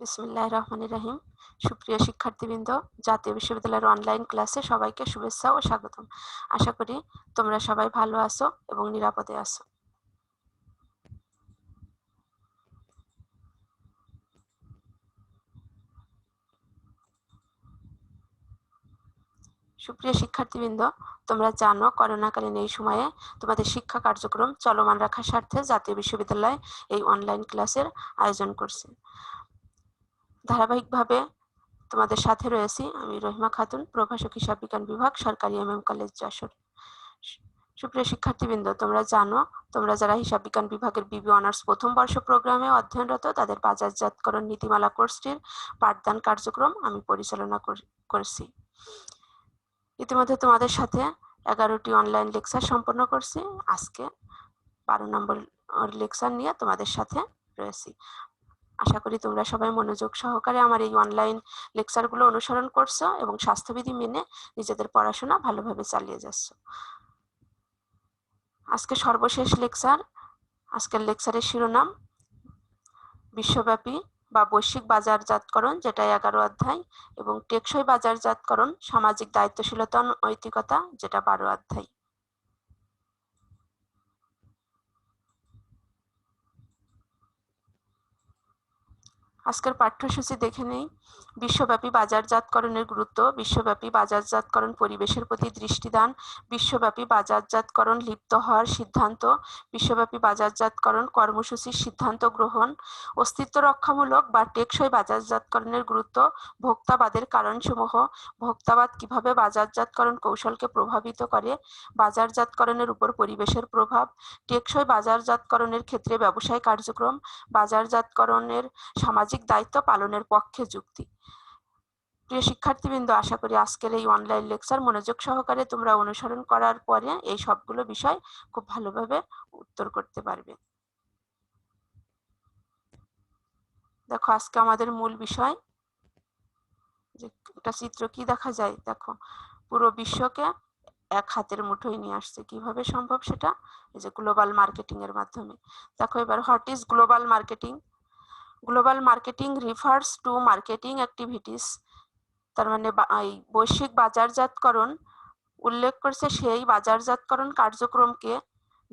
বিসমিল্লাহির রহমানির রহিম। সুপ্রিয় শিক্ষার্থীবৃন্দ, জাতীয় বিশ্ববিদ্যালয়ের অনলাইন ক্লাসে সবাইকে শুভেচ্ছা ও স্বাগতম। আশা করি তোমরা সবাই ভালো আছো এবং নিরাপদে আছো। সুপ্রিয় শিক্ষার্থীবৃন্দ, তোমরা জানো করোনাকালীন এই সময়ে তোমাদের শিক্ষা কার্যক্রম চলমান রাখার স্বার্থে জাতীয় বিশ্ববিদ্যালয় এই অনলাইন ক্লাসের আয়োজন করছে। ধারাবাহিকভাবে তোমাদের সাথে রয়েছি আমি রহিমা খাতুন, প্রভাষক হিসাব বিজ্ঞান বিভাগ, সরকারি MM কলেজ যশোর। সুপ্রিয় শিক্ষার্থীবৃন্দ, তোমরা জানো তোমরা যারা হিসাব বিজ্ঞান বিভাগের বিবি অনার্স প্রথম বর্ষ প্রোগ্রামে অধ্যয়নরত তাদের বাজারজাতকরণ নীতিমালা কোর্সটির পাঠদান কার্যক্রম আমি পরিচালনা করছি। ইতিমধ্যে তোমাদের সাথে 11টি অনলাইন লেকচার সম্পন্ন করছি। আজকে 12 নম্বর লেকচার নিয়ে তোমাদের সাথে রয়েছি। আশা করি তোমরা সবাই মনোযোগ সহকারে আমার এই অনলাইন লেকচারগুলো অনুসরণ করছো এবং স্বাস্থ্যবিধি মেনে নিজেদের পড়াশোনা ভালোভাবে চালিয়ে যাচ্ছ। আজকে সর্বশেষ লেকচার। আজকের লেকচারের শিরোনাম বিশ্বব্যাপী বা বৈশ্বিক বাজারজাতকরণ, যেটা 11 অধ্যায়, এবং টেকসই বাজারজাতকরণ, সামাজিক দায়িত্বশীলতা ও নৈতিকতা, যেটা 12 অধ্যায়। আজকের পাঠ্যসূচি দেখে নেই। বিশ্বব্যাপী বাজারজাতকরণের গুরুত্ব, বিশ্বব্যাপী বাজারজাতকরণ পরিবেশের প্রতি দৃষ্টিদান, বিশ্বব্যাপী বাজারজাতকরণ লিপ্ত হওয়ার সিদ্ধান্ত, বিশ্বব্যাপী বাজারজাতকরণ কর্মসূচির সিদ্ধান্ত গ্রহণ, অস্তিত্ব রক্ষামূলক বা টেকসই বাজারজাতকরণের গুরুত্ব, ভোক্তাবাদের কারণসমূহ, ভোক্তাবাদ কিভাবে বাজারজাতকরণ কৌশলকে প্রভাবিত করে, বাজারজাতকরণের উপর পরিবেশের প্রভাব, টেকসই বাজারজাতকরণের ক্ষেত্রে ব্যবসায় কার্যক্রম, বাজারজাতকরণের সামাজিক দায়িত্ব পালনের পক্ষে যুক্তি। প্রিয় শিক্ষার্থীবৃন্দ, আশা করি আজকের এই অনলাইন লেকচার মনোযোগ সহকারে তোমরা অনুসরণ করার পরে এই সবগুলো বিষয় খুব ভালোভাবে উত্তর করতে পারবে। দেখো, আজকে আমাদের মূল বিষয়, যে একটা চিত্র কি দেখা যায়, দেখো পুরো বিশ্বকে এক হাতের মুঠোয় নিয়ে আসছে। কিভাবে সম্ভব সেটা? এই যে গ্লোবাল মার্কেটিং এর মাধ্যমে। দেখো এবার, what is global marketing? Global marketing refers to marketing activities, তার মানে এই বৈশ্বিক বাজারজাতকরণ উল্লেখ করছে সেই বাজারজাতকরণ কার্যক্রমকে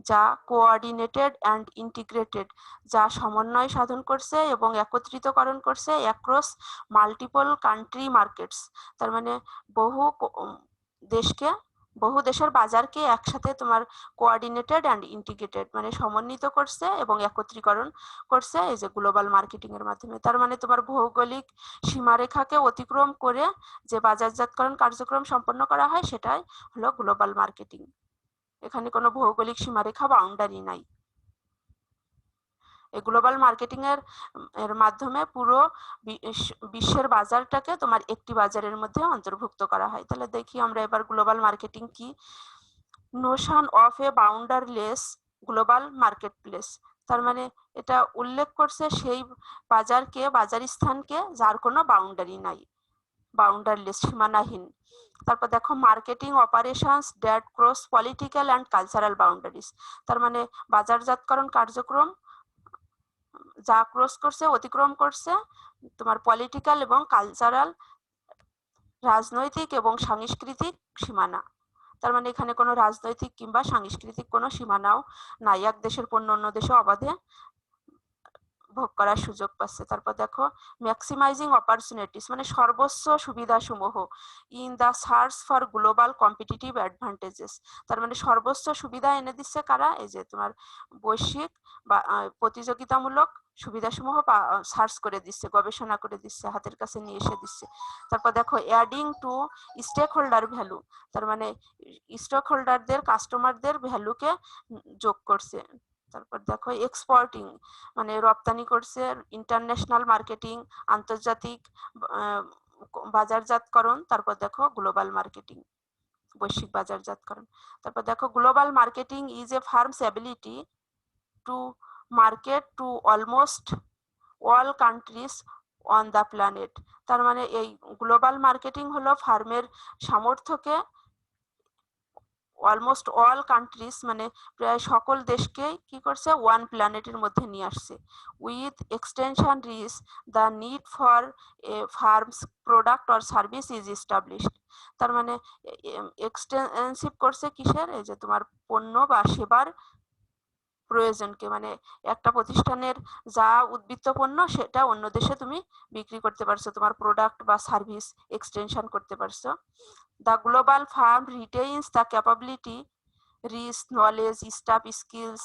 যা কোঅর্ডিনেটেড অ্যান্ড ইন্টিগ্রেটেড, যা সমন্বয় সাধন করছে এবং একত্রিতকরণ করছে অ্যাক্রস মাল্টিপল কান্ট্রি মার্কেটস, তার মানে বহু দেশের বাজারকে একসাথে তোমার কোঅর্ডিনেটেড অ্যান্ড ইন্টিগ্রেটেড মানে সমন্বিত করছে এবং একত্রীকরণ করছে এই যে গ্লোবাল মার্কেটিং এর মাধ্যমে। তার মানে তোমার ভৌগোলিক সীমারেখাকে অতিক্রম করে যে বাজারজাতকরণ কার্যক্রম সম্পন্ন করা হয় সেটাই হলো গ্লোবাল মার্কেটিং। এখানে কোনো ভৌগোলিক সীমারেখা বাউন্ডারি নাই। এই গ্লোবাল মার্কেটিং এর মাধ্যমে পুরো বিশ্বের বাজারটাকে তোমার একটি বাজারের মধ্যে অন্তর্ভুক্ত করা হয়। তাহলে দেখি আমরা এবার গ্লোবাল মার্কেটিং কি। Notion of a boundaryless global marketplace, তার মানে এটা উল্লেখ করছে সেই বাজারকে, বাজার স্থানকে যার কোনো বাউন্ডারি নাই, বাউন্ডারলেস সীমানাহীন। তারপর দেখো, marketing operations that cross political and cultural boundaries, তার মানে বাজারজাতকরণ কার্যক্রম যা ক্রস করছে, অতিক্রম করছে তোমার পলিটিক্যাল এবং কালচারাল, রাজনৈতিক এবং সাংস্কৃতিক সীমানা। তার মানে এখানে কোনো রাজনৈতিক কিংবা সাংস্কৃতিক কোনো সীমানাও নাই, এক দেশের পণ্য অন্য দেশে অবাধে ভোগ করার সুযোগ পাচ্ছে। তারপর দেখো, ম্যাক্সিমাইজিং অপরচুনিটিস মানে সর্বোচ্চ সুবিধাসমূহ in the search for global competitive advantages, তার মানে সর্বোচ্চ সুবিধা এনে দিচ্ছে কারা? এই যে তোমার বৈশ্বিক বা প্রতিযোগিতামূলক সুবিধাসমূহ সার্চ করে দিচ্ছে, গবেষণা করে দিচ্ছে, হাতের কাছে নিয়ে এসে দিচ্ছে। তারপর দেখো, adding to stakeholder value, তার মানে স্টক হোল্ডারদের, কাস্টমারদের ভ্যালুকে যোগ করছে। তারপর দেখো, এক্সপোর্টিং মানে রপ্তানি করছে, ইন্টারন্যাশনাল মার্কেটিং আন্তর্জাতিক বাজারজাতকরণ। তারপর দেখো, গ্লোবাল মার্কেটিং বৈশ্বিক বাজারজাতকরণ। তারপর দেখো, global marketing is a firm's ability to market to almost all countries on the planet, তার মানে এই গ্লোবাল মার্কেটিং হলো ফার্মের সামর্থ্যকে অলমোস্ট অল কান্ট্রিজ মানে প্রায় সকল দেশকেই কি করছে ওয়ান প্ল্যানেটের মধ্যে নিয়ে আসছে। With extension reach the need for a firm's product or service is established. তার মানে এক্সটেন্সিভ করছে কিসের, এই যে তোমার পণ্য বা সেবার প্রয়োজনকে, মানে একটা প্রতিষ্ঠানের যা উদ্বৃত্ত পণ্য সেটা অন্য দেশে তুমি বিক্রি করতে পারছো, তোমার প্রোডাক্ট বা সার্ভিস এক্সটেনশন করতে পারছো। The global firm retains the capability, rich knowledge, staff skills,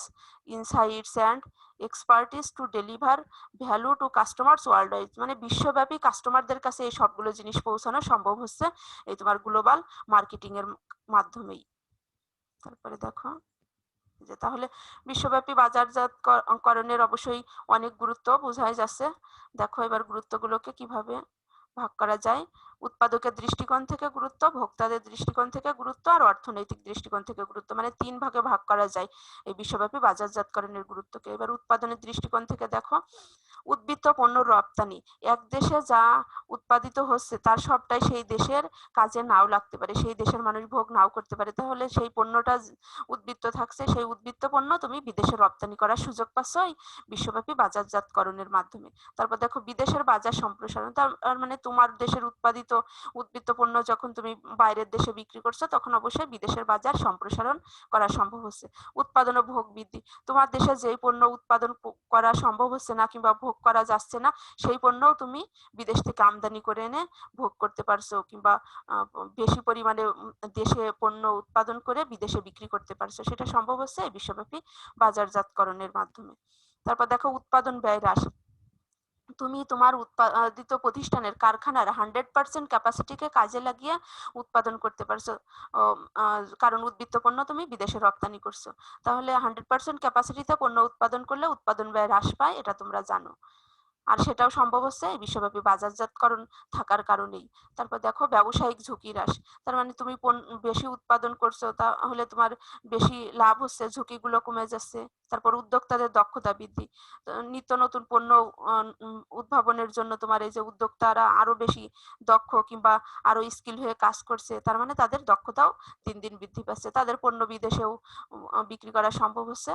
insights and expertise to deliver value to customers worldwide. মানে বিশ্বব্যাপী কাস্টমারদের কাছে এই সবগুলো জিনিস পৌঁছানো সম্ভব হচ্ছে এই তোমার গ্লোবাল মার্কেটিং এর মাধ্যমেই। তারপরে দেখো যে তাহলে বিশ্বব্যাপী বাজারজাতকরণের অবশ্যই অনেক গুরুত্ব বোঝাই যাচ্ছে। দেখো এবার গুরুত্বগুলোকে কিভাবে ভাগ করা যায়। উৎপাদকের দৃষ্টিকোণ থেকে গুরুত্ব, ভোক্তাদের দৃষ্টিকোণ থেকে গুরুত্ব, আর অর্থনৈতিক দৃষ্টিকোণ থেকে গুরুত্ব, মানে 3 ভাগে ভাগ করা যায় এই বিশ্বব্যাপী বাজারজাতকরণের গুরুত্বকে। এবার উৎপাদনের দৃষ্টিকোণ থেকে দেখো, উদ্বৃত্ত পণ্য রপ্তানি, এক দেশে যা উৎপাদিত হচ্ছে তার সবটাই সেই দেশের কাজে নাও লাগতে পারে, সেই দেশের মানুষ ভোগ নাও করতে পারে, তাহলে সেই পণ্যটা উদ্বৃত্ত থাকছে, সেই উদ্বৃত্ত পণ্য তুমি বিদেশে রপ্তানি করার সুযোগ পাচ্ছ এই বিশ্বব্যাপী বাজারজাতকরণের মাধ্যমে। তারপর দেখো বিদেশের বাজার সম্প্রসারণ, তার মানে তোমার দেশের উৎপাদিত উদ্বৃত্ত পণ্য যখন তুমি বাইরের দেশে বিক্রি করছো তখন অবশ্যই বিদেশের বাজার সম্প্রসারণ করা সম্ভব হচ্ছে। উৎপাদন ও ভোগ বৃদ্ধি, তোমার দেশে যেই পণ্য উৎপাদন করা সম্ভব হচ্ছে না কিংবা ভোগ করা যাচ্ছে না সেই পণ্যও তুমি বিদেশ থেকে আমদানি করে এনে ভোগ করতে পারছো, কিংবা বেশি পরিমাণে দেশে পণ্য উৎপাদন করে বিদেশে বিক্রি করতে পারছো, সেটা সম্ভব হচ্ছে এই বিশ্বব্যাপী বাজারজাতকরণের মাধ্যমে। তারপর দেখো উৎপাদন ব্যয় হ্রাস, তুমি তোমার উৎপাদিত প্রতিষ্ঠানের কারখানার 100% ক্যাপাসিটিকে কাজে লাগিয়ে উৎপাদন করতে পারছো, কারণ উদ্বৃত্ত পণ্য তুমি বিদেশে রপ্তানি করছো, তাহলে 100% ক্যাপাসিটিতে পণ্য উৎপাদন করলে উৎপাদন ব্যয় হ্রাস পায়, এটা তোমরা জানো। আর সেটাও সম্ভব হচ্ছে এই বিশ্বব্যাপী বাজারজাতকরণ থাকার কারণেই। তারপর দেখো ব্যবসায়িক ঝুঁকি হ্রাস, তার মানে তুমি বেশি উৎপাদন করছো তাহলে তোমার বেশি লাভ হচ্ছে, ঝুঁকিগুলো কমে যাচ্ছে। তারপর উদ্যোক্তাদের দক্ষতা বৃদ্ধি, নিত্য নতুন পণ্য উদ্ভাবনের জন্য তোমার এই যে উদ্যোক্তারা আরো বেশি দক্ষ কিংবা আরো স্কিল হয়ে কাজ করছে, তার মানে তাদের দক্ষতাও দিন দিন বৃদ্ধি পাচ্ছে, তাদের পণ্য বিদেশেও বিক্রি করা সম্ভব হচ্ছে,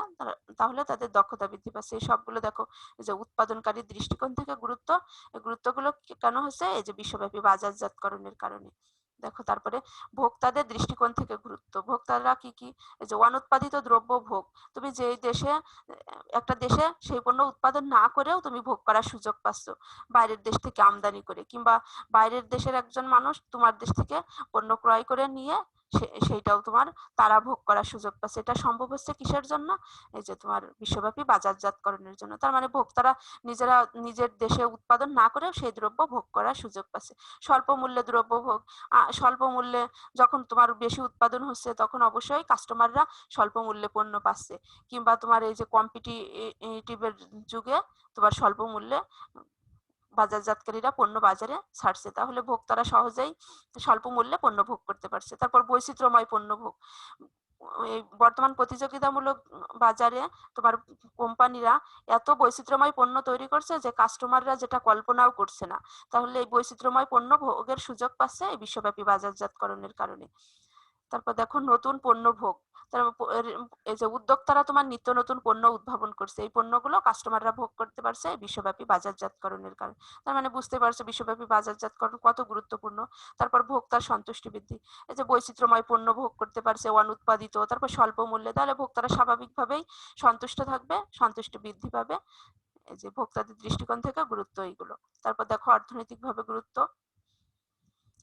তাহলে তাদের দক্ষতা বৃদ্ধি পাচ্ছে। এই সবগুলো দেখো এই যে উৎপাদনকারী দৃষ্টিকোণ থেকে গুরুত্ব, এই গুরুত্বগুলো কেন হচ্ছে এই যে বিশ্বব্যাপী বাজারজাতকরণের কারণে। দেখো তারপরে ভোক্তাদের দৃষ্টিকোণ থেকে গুরুত্ব, ভোক্তারা কি কি, এই যে অনুৎপাদিত দ্রব্য ভোগ, তুমি যে দেশে একটা দেশে সেই পণ্য উৎপাদন না করেও তুমি ভোগ করার সুযোগ পাচ্ছ বাইরের দেশ থেকে আমদানি করে, কিংবা বাইরের দেশের একজন মানুষ তোমার দেশ থেকে পণ্য ক্রয় করে নিয়ে সেইটাও তোমার তারা ভোগ করার সুযোগ পাচ্ছে, এটা সম্ভব হচ্ছে কিসের জন্য, এই যে তোমার বিশ্বব্যাপী বাজারজাতকরণের জন্য। তার মানে ভোক্তারা নিজেরা নিজের দেশে উৎপাদন না করেও সেই দ্রব্য ভোগ করার সুযোগ পাচ্ছে। স্বল্প মূল্যে দ্রব্য ভোগ, স্বল্প মূল্যে যখন তোমার বেশি উৎপাদন হচ্ছে তখন অবশ্যই কাস্টমাররা স্বল্প মূল্যে পণ্য পাচ্ছে, কিংবা তোমার এই যে কম্পিটিটিভের যুগে তোমার স্বল্প মূল্যে বাজারজাতকারীরা পণ্য বাজারে ছাড়ছে, তাহলে ভোক্তারা সহজেই স্বল্প মূল্যে পণ্য ভোগ করতে পারছে। তারপর বৈচিত্র্যময় পণ্য ভোগ, এই বর্তমান প্রতিযোগিতামূলক বাজারে তোমার কোম্পানিরা এত বৈচিত্র্যময় পণ্য তৈরি করছে যে কাস্টমাররা যেটা কল্পনাও করছে না, তাহলে এই বৈচিত্র্যময় পণ্য ভোগের সুযোগ পাচ্ছে এই বিশ্বব্যাপী বাজারজাতকরণের কারণে। তারপর দেখো নতুন পণ্য ভোগ, এই যে উদ্যোক্তারা তোমার নিত্য নতুন পণ্য উদ্ভাবন করছে, এই পণ্যগুলো কাস্টমাররা ভোগ করতে পারছে বিশ্বব্যাপী বাজারজাতকরণের কারণে। তার মানে বুঝতে পারছো বিশ্বব্যাপী বাজারজাতকরণ কত গুরুত্বপূর্ণ। তারপর ভোক্তার সন্তুষ্টি বৃদ্ধি, এই যে বৈচিত্র্যময় পণ্য ভোগ করতে পারছে অনুৎপাদিত, তারপর স্বল্প মূল্যে, তাহলে ভোক্তারা স্বাভাবিকভাবেই সন্তুষ্ট থাকবে, সন্তুষ্টি বৃদ্ধি পাবে, এই যে ভোক্তাদের দৃষ্টিকোণ থেকে গুরুত্ব এইগুলো। তারপর দেখো অর্থনৈতিকভাবে গুরুত্ব,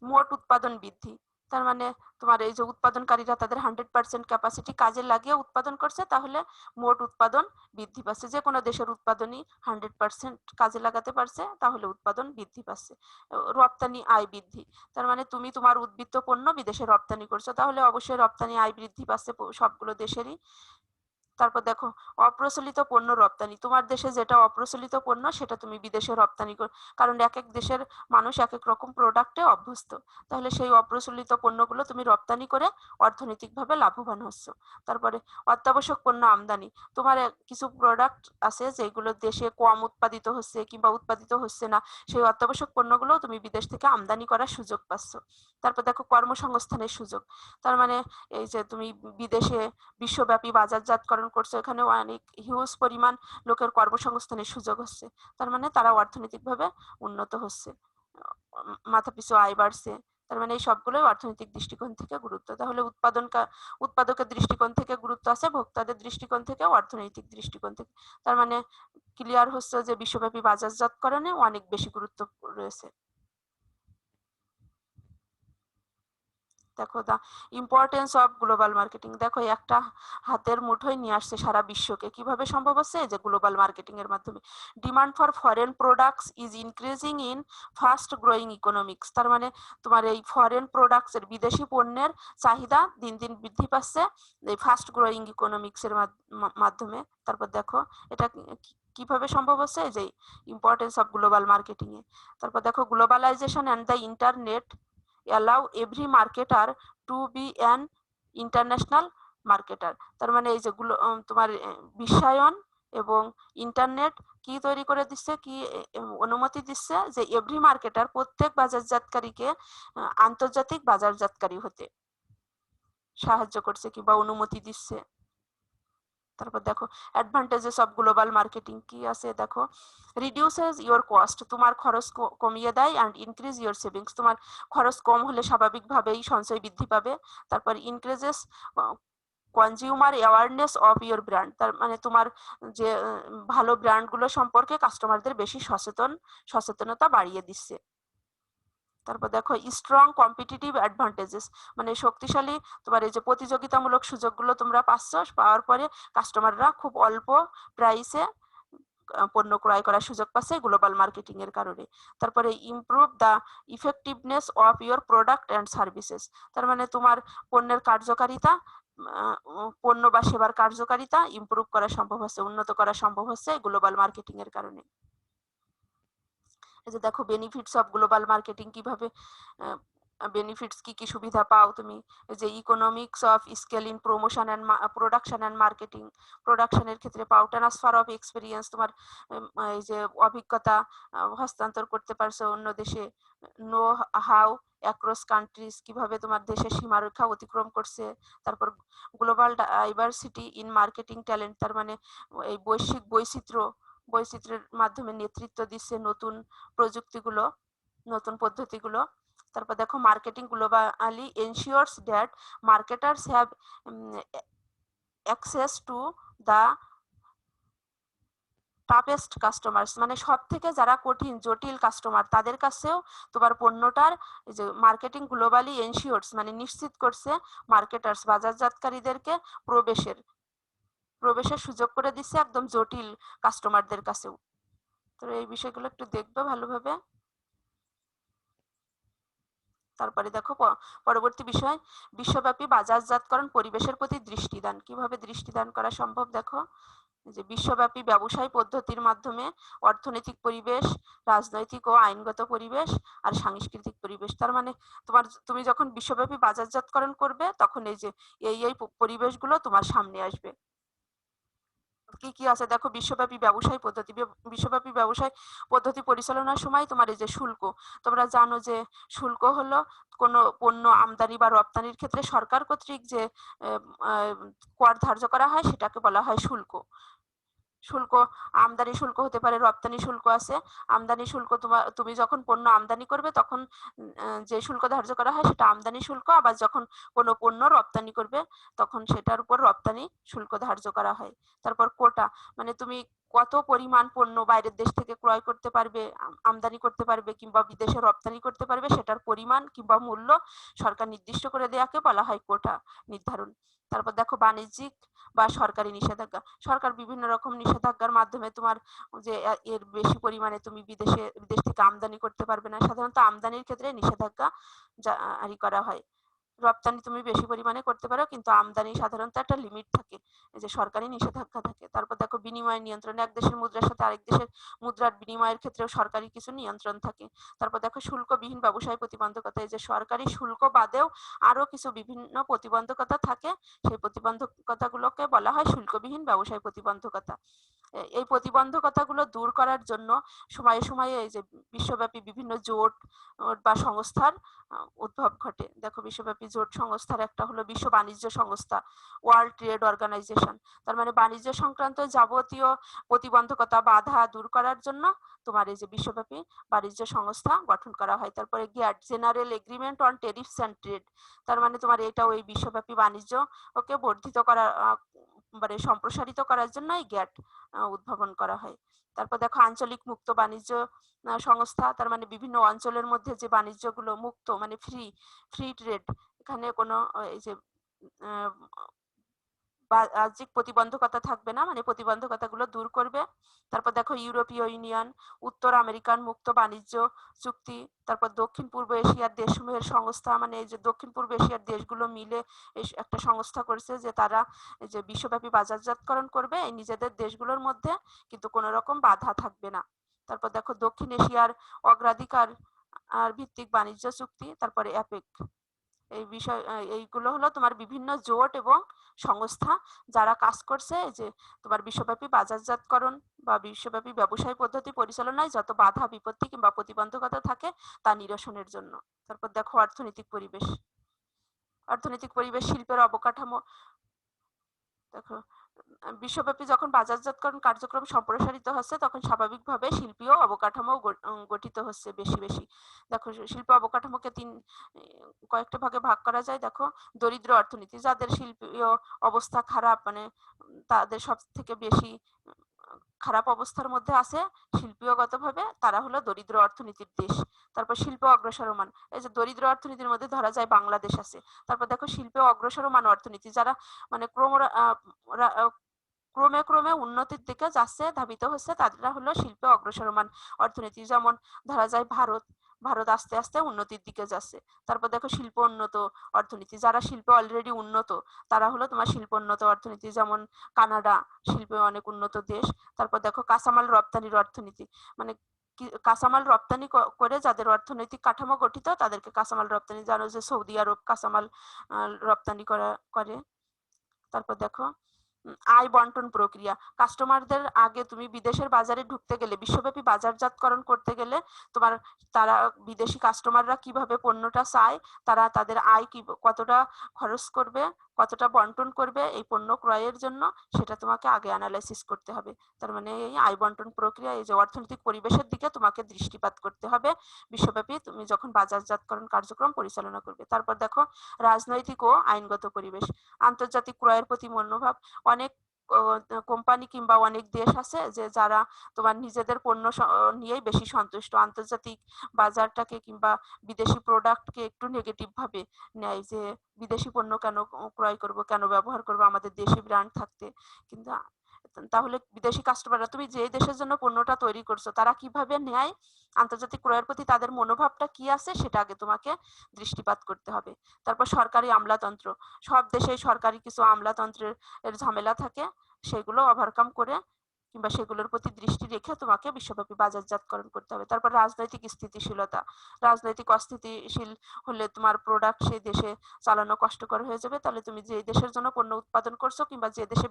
মোট উৎপাদন বৃদ্ধি, তার মানে তোমার এই যে উৎপাদনকারীরা তাদের 100% ক্যাপাসিটি কাজে লাগিয়ে উৎপাদন করছে, তাহলে মোট উৎপাদন বৃদ্ধি পাচ্ছে, যে কোনো দেশের উৎপাদনই 100% কাজে লাগাতে পারছে তাহলে উৎপাদন বৃদ্ধি পাচ্ছে। রপ্তানি আয় বৃদ্ধি, তার মানে তুমি তোমার উদ্বৃত্ত পণ্য বিদেশে রপ্তানি করছো, তাহলে অবশ্যই রপ্তানি আয় বৃদ্ধি পাচ্ছে সবগুলো দেশেরই। তারপর দেখো অপ্রচলিত পণ্য রপ্তানি, তোমার দেশে যেটা অপ্রচলিত পণ্য সেটা তুমি বিদেশে রপ্তানি কর, কারণ এক এক দেশের মানুষ এক এক রকম প্রোডাক্টে অভ্যস্ত, তাহলে সেই অপ্রচলিত পণ্যগুলো তুমি রপ্তানি করে অর্থনৈতিকভাবে লাভবান হচ্ছ। তারপরে অত্যাবশ্যক পণ্য আমদানি, তোমার কিছু প্রোডাক্ট আছে যেগুলো দেশে কম উৎপাদিত হচ্ছে কিংবা উৎপাদিত হচ্ছে না, সেই অত্যাবশ্যক পণ্যগুলো তুমি বিদেশ থেকে আমদানি করার সুযোগ পাচ্ছ। তারপর দেখো কর্মসংস্থানের সুযোগ, তার মানে এই যে তুমি বিদেশে বিশ্বব্যাপী বাজারজাতকরণ করছে, এখানে অনেক হিউজ পরিমাণ লোকের কর্মসংস্থানের সুযোগ হচ্ছে, তার মানে তারা অর্থনৈতিকভাবে উন্নত হচ্ছে, মাথাপিছু আয় বাড়ছে, তার মানে এই সবগুলোই অর্থনৈতিক দৃষ্টিকোণ থেকে গুরুত্ব। তাহলে উৎপাদকের দৃষ্টিকোণ থেকে গুরুত্ব আছে, ভোক্তাদের দৃষ্টিকোণ থেকে, অর্থনৈতিক দৃষ্টিকোণ থেকে, তার মানে ক্লিয়ার হচ্ছে যে বিশ্বব্যাপী বাজারজাতকরণে অনেক বেশি গুরুত্ব রয়েছে। দেখো দা ইম্পর্টেন্স অফ গ্লোবাল মার্কেটিং, দেখো একটা হাতের মুঠোয় নিয়ে আসছে সারা বিশ্বকে, কিভাবে সম্ভব হচ্ছে, যে গ্লোবাল মার্কেটিং এর মাধ্যমে। Demand for foreign products is increasing in fast growing economics, তার মানে তোমার এই ফরেন প্রোডাক্টস এর, বিদেশি পণ্যের চাহিদা দিন দিন বৃদ্ধি পাচ্ছে এই ফাস্ট গ্রোয়িং ইকোনমিক্স এর মাধ্যমে। তারপর দেখো এটা কিভাবে সম্ভব হচ্ছে, যে ইম্পর্টেন্স অফ গ্লোবাল মার্কেটিং এ। তারপর দেখো globalization and the internet allow every marketer to be an international marketer, তার মানে এই যে তোমার বিশ্বায়ন এবং ইন্টারনেট কি তৈরি করে দিচ্ছে, কি অনুমতি দিচ্ছে, যে এভরি মার্কেটার, প্রত্যেক বাজারজাতকারীকে আন্তর্জাতিক বাজারজাতকারী হতে সাহায্য করছে কিংবা অনুমতি দিচ্ছে। তারপর দেখো অ্যাডভান্টেজেস অফ গ্লোবাল মার্কেটিং কি আছে, দেখো রিডিউসেস ইওর কস্ট, তোমার খরচ কমিয়ে দেয়, অ্যান্ড ইনক্রিজ ইওর সেভিংস, তোমার খরচ কম হলে স্বাভাবিকভাবেই সঞ্চয় বৃদ্ধি পাবে। তারপর increases consumer awareness of your brand, তার মানে তোমার যে ভালো ব্র্যান্ডগুলো সম্পর্কে কাস্টমারদের বেশি সচেতনতা বাড়িয়ে দিচ্ছে। তারপর দেখো স্ট্রং কম্পিটিটিভ অ্যাডভান্টেজেস, মানে শক্তিশালী তোমার এই যে প্রতিযোগিতামূলক সুযোগগুলো তোমরা পাচ্ছ, পাওয়ার পরে কাস্টমাররা খুব অল্প প্রাইসে পণ্য ক্রয় করার সুযোগ পাচ্ছে গ্লোবাল মার্কেটিং এর কারণে। তারপরে improve the effectiveness of your product and services, তার মানে তোমার পণ্যের কার্যকারিতা, পণ্য বা সেবার কার্যকারিতা ইমপ্রুভ করা সম্ভব হচ্ছে, উন্নত করা সম্ভব হচ্ছে গ্লোবাল মার্কেটিং এর কারণে। এই যে দেখো বেনিফিটস অফ গ্লোবাল মার্কেটিং, কিভাবে বেনিফিটস কি কি সুবিধা পাও তুমি, যে economics of scale in promotion and production and marketing, প্রোডাকশনের ক্ষেত্রে পাও ট্রান্সফার অফ এক্সপিরিয়েন্স, তোমার এই যে অভিজ্ঞতা হস্তান্তর করতে পারছো অন্য দেশে, নো হাউ অ্যাক্রস কান্ট্রিজ, কিভাবে তোমার দেশের সীমারেখা অতিক্রম করছে। তারপর global diversity in marketing talent, তার মানে এই বৈশ্বিক বৈচিত্র্যের মাধ্যমে নেতৃত্ব দিচ্ছে নতুন প্রযুক্তিগুলো, নতুন পদ্ধতিগুলো। তারপর দেখো marketing globally ensures that marketers have access to the toughest customers, মানে সব থেকে যারা কঠিন জটিল কাস্টমার তাদের কাছেও তোমার পণ্যটার যে মার্কেটিং গ্লোবালি এনশিওরস, মানে নিশ্চিত করছে মার্কেটার্স বাজারজাতকারীদেরকে প্রবেশের সুযোগ করে দিচ্ছে একদম জটিল কাস্টমারদের কাছেও। তো এই বিষয়গুলো একটু দেখবে ভালোভাবে। তারপরে দেখো পরবর্তী বিষয় বিশ্বব্যাপী বাজারজাতকরণ পরিবেশের প্রতি দৃষ্টিদান, কিভাবে দৃষ্টিদান করা সম্ভব, দেখো যে বিশ্বব্যাপী ব্যবসায় পদ্ধতির মাধ্যমে অর্থনৈতিক পরিবেশ, রাজনৈতিক ও আইনগত পরিবেশ আর সাংস্কৃতিক পরিবেশ, তার মানে তুমি যখন বিশ্বব্যাপী বাজারজাতকরণ করবে তখন এই যে এই পরিবেশগুলো তোমার সামনে আসবে। কি কি আছে দেখো বিশ্বব্যাপী ব্যবসায় পদ্ধতি, বিশ্বব্যাপী ব্যবসায় পদ্ধতি পরিচালনার সময় তোমার এই যে শুল্ক, তোমরা জানো যে শুল্ক হলো কোনো পণ্য আমদানি বা রপ্তানির ক্ষেত্রে সরকার কর্তৃক যে কর ধার্য করা হয় সেটাকে বলা হয় শুল্ক। শুল্ক আমদানি শুল্ক হতে পারে, রপ্তানি শুল্ক আছে। আমদানি শুল্ক তুমি যখন পণ্য আমদানি করবে তখন যে শুল্ক ধার্য করা হয় সেটা আমদানি শুল্ক, আবার যখন কোনো পণ্য রপ্তানি করবে তখন সেটার উপর রপ্তানি শুল্ক ধার্য করা হয়। তারপর কোটা, মানে তুমি কত পরিমাণ পণ্য বাইরের দেশ থেকে ক্রয় করতে পারবে, আমদানি করতে পারবে কিংবা বিদেশে রপ্তানি করতে পারবে, সেটার পরিমাণ কিংবা মূল্য সরকার নির্দিষ্ট করে দেওয়াকে বলা হয় কোটা নির্ধারণ। তারপর দেখো বাণিজ্যিক বা সরকারি নিষেধাজ্ঞা, সরকার বিভিন্ন রকম নিষেধাজ্ঞার মাধ্যমে তোমার যে এর বেশি পরিমাণে তুমি বিদেশ থেকে আমদানি করতে পারবে না, সাধারণত আমদানির ক্ষেত্রে নিষেধাজ্ঞা জারি করা হয়। রপ্তানি তুমি বেশি পরিমাণে করতে পারো, কিন্তু আমদানি সাধারণত একটা লিমিট থাকে, এই যে সরকারি নিষেধাজ্ঞা থাকে। তারপর দেখো বিনিময় নিয়ন্ত্রণ, এক দেশের মুদ্রার সাথে আরেক দেশের মুদ্রার বিনিময়ের ক্ষেত্রেও সরকারি কিছু নিয়ন্ত্রণ থাকে। তারপর দেখো শুল্কবিহীন ব্যবসায় প্রতিবন্ধকতা, এই যে সরকারি শুল্ক বাদেও আরো কিছু বিভিন্ন প্রতিবন্ধকতা থাকে, সেই প্রতিবন্ধকতাগুলোকে বলা হয় শুল্কবিহীন ব্যবসায় প্রতিবন্ধকতা। এই প্রতিবন্ধকতাগুলো দূর করার জন্য সময়ে সময়ে এই যে বিশ্বব্যাপী বিভিন্ন জোট বা সংস্থার উদ্ভব ঘটে। দেখো বিশ্বব্যাপী জোট সংস্থার একটা হলো বিশ্ব বাণিজ্য সংস্থা, ওয়ার্ল্ড ট্রেড অর্গানাইজেশন। তার মানে বাণিজ্য সংক্রান্ত যাবতীয় প্রতিবন্ধকতা বাধা দূর করার জন্য তোমার এই যে বিশ্বব্যাপী বাণিজ্য সংস্থা গঠন করা হয়। তারপরে GATT, general agreement on tariffs and trade, তার মানে তোমার এটাও এই বিশ্বব্যাপী বাণিজ্য ওকে বর্ধিত করা মানে সম্প্রসারিত করার জন্য এই গ্যাট উদ্ভাবন করা হয়। তারপর দেখো আঞ্চলিক মুক্ত বাণিজ্য সংস্থা, তার মানে বিভিন্ন অঞ্চলের মধ্যে যে বাণিজ্যগুলো মুক্ত, মানে ফ্রি ট্রেড, এখানে কোনো এই যে বাহ্যিক প্রতিবন্ধকতা থাকবে না, মানে প্রতিবন্ধকতাগুলো দূর করবে। তারপর দেখো ইউরোপীয় ইউনিয়ন, উত্তর আমেরিকান মুক্ত বাণিজ্য চুক্তি, তারপর দক্ষিণ পূর্ব এশিয়ার দেশসমূহের সংস্থা, মানে এই যে দক্ষিণ পূর্ব এশিয়ার দেশগুলো মিলে একটা সংস্থা করেছে যে তারা এই যে বিশ্বব্যাপী বাজারজাতকরণ করবে এই নিজেদের দেশগুলোর মধ্যে, কিন্তু কোনো রকম বাধা থাকবে না। তারপর দেখো দক্ষিণ এশিয়ার অগ্রাধিকার ভিত্তিক বাণিজ্য চুক্তি, তারপরে অ্যাপেক। এই বিষয় এইগুলো হলো তোমার বিভিন্ন জোট এবং সংস্থা যারা কাজ করছে যে তোমার বিশ্বব্যাপী বাজারজাতকরণ বা বিশ্বব্যাপী ব্যবসায় পদ্ধতি পরিচালনায় যত বাধা বিপত্তি কিংবা প্রতিবন্ধকতা থাকে তা নিরসনের জন্য। তারপর দেখো অর্থনৈতিক পরিবেশ, শিল্পের অবকাঠামো। দেখো বিশ্বব্যাপী যখন বাজারজাতকরণ কার্যক্রম সম্প্রসারিত হচ্ছে তখন স্বাভাবিকভাবে শিল্পীয় অবকাঠামো গঠিত হচ্ছে বেশি বেশি। দেখো শিল্প অবকাঠামোকে কয়েকটা ভাগে ভাগ করা যায়। দেখো দরিদ্র অর্থনীতি, যাদের শিল্পীয় অবস্থা খারাপ, মানে তাদের সব থেকে বেশি খারাপ অবস্থার মধ্যে আছে শিল্পীয়গতভাবে, তারা হলো দরিদ্র অর্থনীতির দেশ। তারপর শিল্প অগ্রসরমান, এই যে দরিদ্র অর্থনীতির মধ্যে ধরা যায় বাংলাদেশ আছে। তারপর দেখো শিল্প অগ্রসরমান অর্থনীতি, যারা মানে ক্রমে ক্রমে উন্নতির দিকে যাচ্ছে, ধাবিত হচ্ছে, তারা হলো শিল্পে অগ্রসরমান অর্থনীতি। যেমন ধরা যায় ভারত আস্তে আস্তে উন্নতির দিকে যাচ্ছে। তারপর দেখো শিল্প উন্নত অর্থনীতি, যারা শিল্পে অলরেডি উন্নত তারা হলো তোমার শিল্প উন্নত অর্থনীতি, যেমন কানাডা শিল্পে অনেক উন্নত দেশ। তারপর দেখো কাঁচামাল রপ্তানির অর্থনীতি, মানে কাঁচামাল রপ্তানি করে যাদের অর্থনৈতিক কাঠামো গঠিত তাদেরকে কাঁচামাল রপ্তানি, জানো যে সৌদি আরব কাঁচামাল রপ্তানি করে। তারপর দেখো আয় বন্টন প্রক্রিয়া, কাস্টমারদের আগে তুমি বিদেশের বাজারে ঢুকতে গেলে, বিশ্বব্যাপী বাজারজাতকরণ করতে গেলে তোমার তারা বিদেশি কাস্টমাররা কিভাবে পণ্যটা চায়, তারা তাদের আয় কতটা খরচ করবে, কতটা বন্টন করবে এই পণ্য ক্রয়ের জন্য, সেটা তোমাকে আগে অ্যানালাইসিস করতে হবে। তার মানে এই আয় বন্টন প্রক্রিয়া, এই যে অর্থনৈতিক পরিবেশের দিকে তোমাকে দৃষ্টিপাত করতে হবে বিশ্বব্যাপী তুমি যখন বাজারজাতকরণ কার্যক্রম পরিচালনা করবে। তারপর দেখো রাজনৈতিক ও আইনগত পরিবেশ, আন্তর্জাতিক ক্রয়ের প্রতি মনোভাব। অনেক কোম্পানি কিংবা অনেক দেশ আছে যে যারা তোমার নিজেদের পণ্য নিয়েই বেশি সন্তুষ্ট, আন্তর্জাতিক বাজারটাকে কিংবা বিদেশি প্রোডাক্টকে একটু নেগেটিভ ভাবে নেয়, যে বিদেশি পণ্য কেন ক্রয় করব, কেন ব্যবহার করব, আমাদের দেশি ব্র্যান্ড থাকতে। কিন্তু তাহলে বিদেশি কাস্টমাররা তুমি যে দেশের জন্য পণ্যটা তৈরি করছো তারা কিভাবে নেয়, আন্তর্জাতিক ক্রয়ের প্রতি তাদের মনোভাবটা কি আছে, সেটা আগে তোমাকে দৃষ্টিপাত করতে হবে। তারপর সরকারি আমলাতন্ত্র, সব দেশে সরকারি কিছু আমলাতন্ত্রের ঝামেলা থাকে, সেগুলো ওভারকাম করে কিংবা সেগুলোর প্রতি দৃষ্টি রেখে তোমাকে বিশ্বব্যাপী বাজারজাতকরণ করতে হবে। তারপর রাজনৈতিক স্থিতিশীলতা, রাজনৈতিক অস্থিতিশীল হলে তোমার প্রোডাক্ট সেই দেশে চালানো কষ্টকর হয়ে যাবে। তাহলে তুমি যে দেশের জন্য পণ্য উৎপাদন করছো কিংবা যে দেশে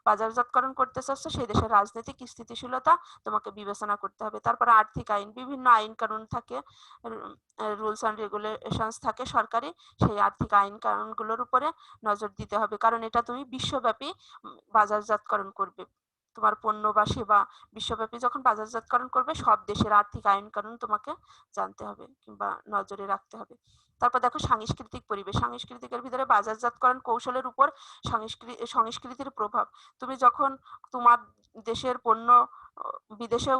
বাজারজাতকরণ করতে চাচ্ছ সেই দেশের রাজনৈতিক স্থিতিশীলতা তোমাকে বিবেচনা করতে হবে। তারপর আর্থিক আইন, বিভিন্ন আইন কানুন থাকে, রুলস অ্যান্ড রেগুলেশনস থাকে সরকারি, সেই আর্থিক আইন কানুনগুলোর উপরে নজর দিতে হবে, কারণ এটা তুমি বিশ্বব্যাপী বাজারজাতকরণ করবে। তোমার পণ্য বা সেবা বিশ্বব্যাপী যখন বাজারজাতকরণ করবে সব দেশের আর্থিক আইন কানুন তোমাকে জানতে হবে কিংবা নজরে রাখতে হবে। তারপর দেখো সাংস্কৃতিক পরিবেশ, সাংস্কৃতিকের ভিতরে বাজারজাতকরণ কৌশলের উপর সংস্কৃতির প্রভাব। তুমি যখন তোমার দেশের পণ্য বিদেশে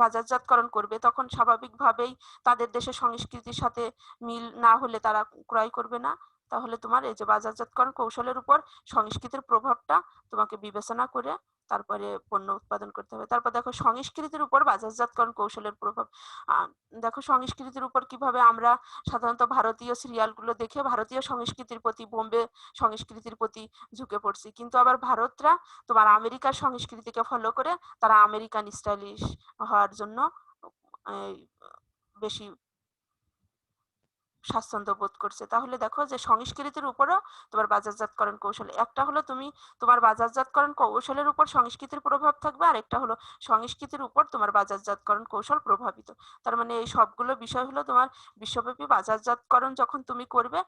বাজারজাতকরণ করবে তখন স্বাভাবিকভাবেই তাদের দেশের সংস্কৃতির সাথে মিল না হলে তারা ক্রয় করবে না। তাহলে তোমার এই যে বাজারজাতকরণ কৌশলের উপর সংস্কৃতির প্রভাবটা তোমাকে বিবেচনা করে তারপরে পণ্য উৎপাদন করতে হবে। তারপর দেখো সংস্কৃতির উপর বাজারজাতকরণ কৌশলের প্রভাব। দেখো সংস্কৃতির উপর কিভাবে আমরা সাধারণত ভারতীয় সিরিয়ালগুলো দেখে ভারতীয় সংস্কৃতির প্রতি, বোম্বে সংস্কৃতির প্রতি ঝুঁকে পড়ছি, কিন্তু আবার ভারতরা তোমার আমেরিকার সংস্কৃতিকে ফলো করে তারা আমেরিকান স্টাইলিশ হওয়ার জন্য বেশি স্বাচ্ছন্দ্য বোধ করছে। তাহলে দেখো যে সংস্কৃতির উপরও তোমার বাজারজাতকরণ কৌশল, একটা হলো তুমি তোমার বাজারজাতকরণ কৌশলের উপর সংস্কৃতির প্রভাব থাকবে, আর একটা হলো সংস্কৃতির উপর তোমার বাজারজাতকরণ কৌশল প্রভাবিত। তার মানে এই সবগুলো বিষয় হলো তোমার বিশ্বব্যাপী বাজারজাতকরণ যখন তুমি করবে,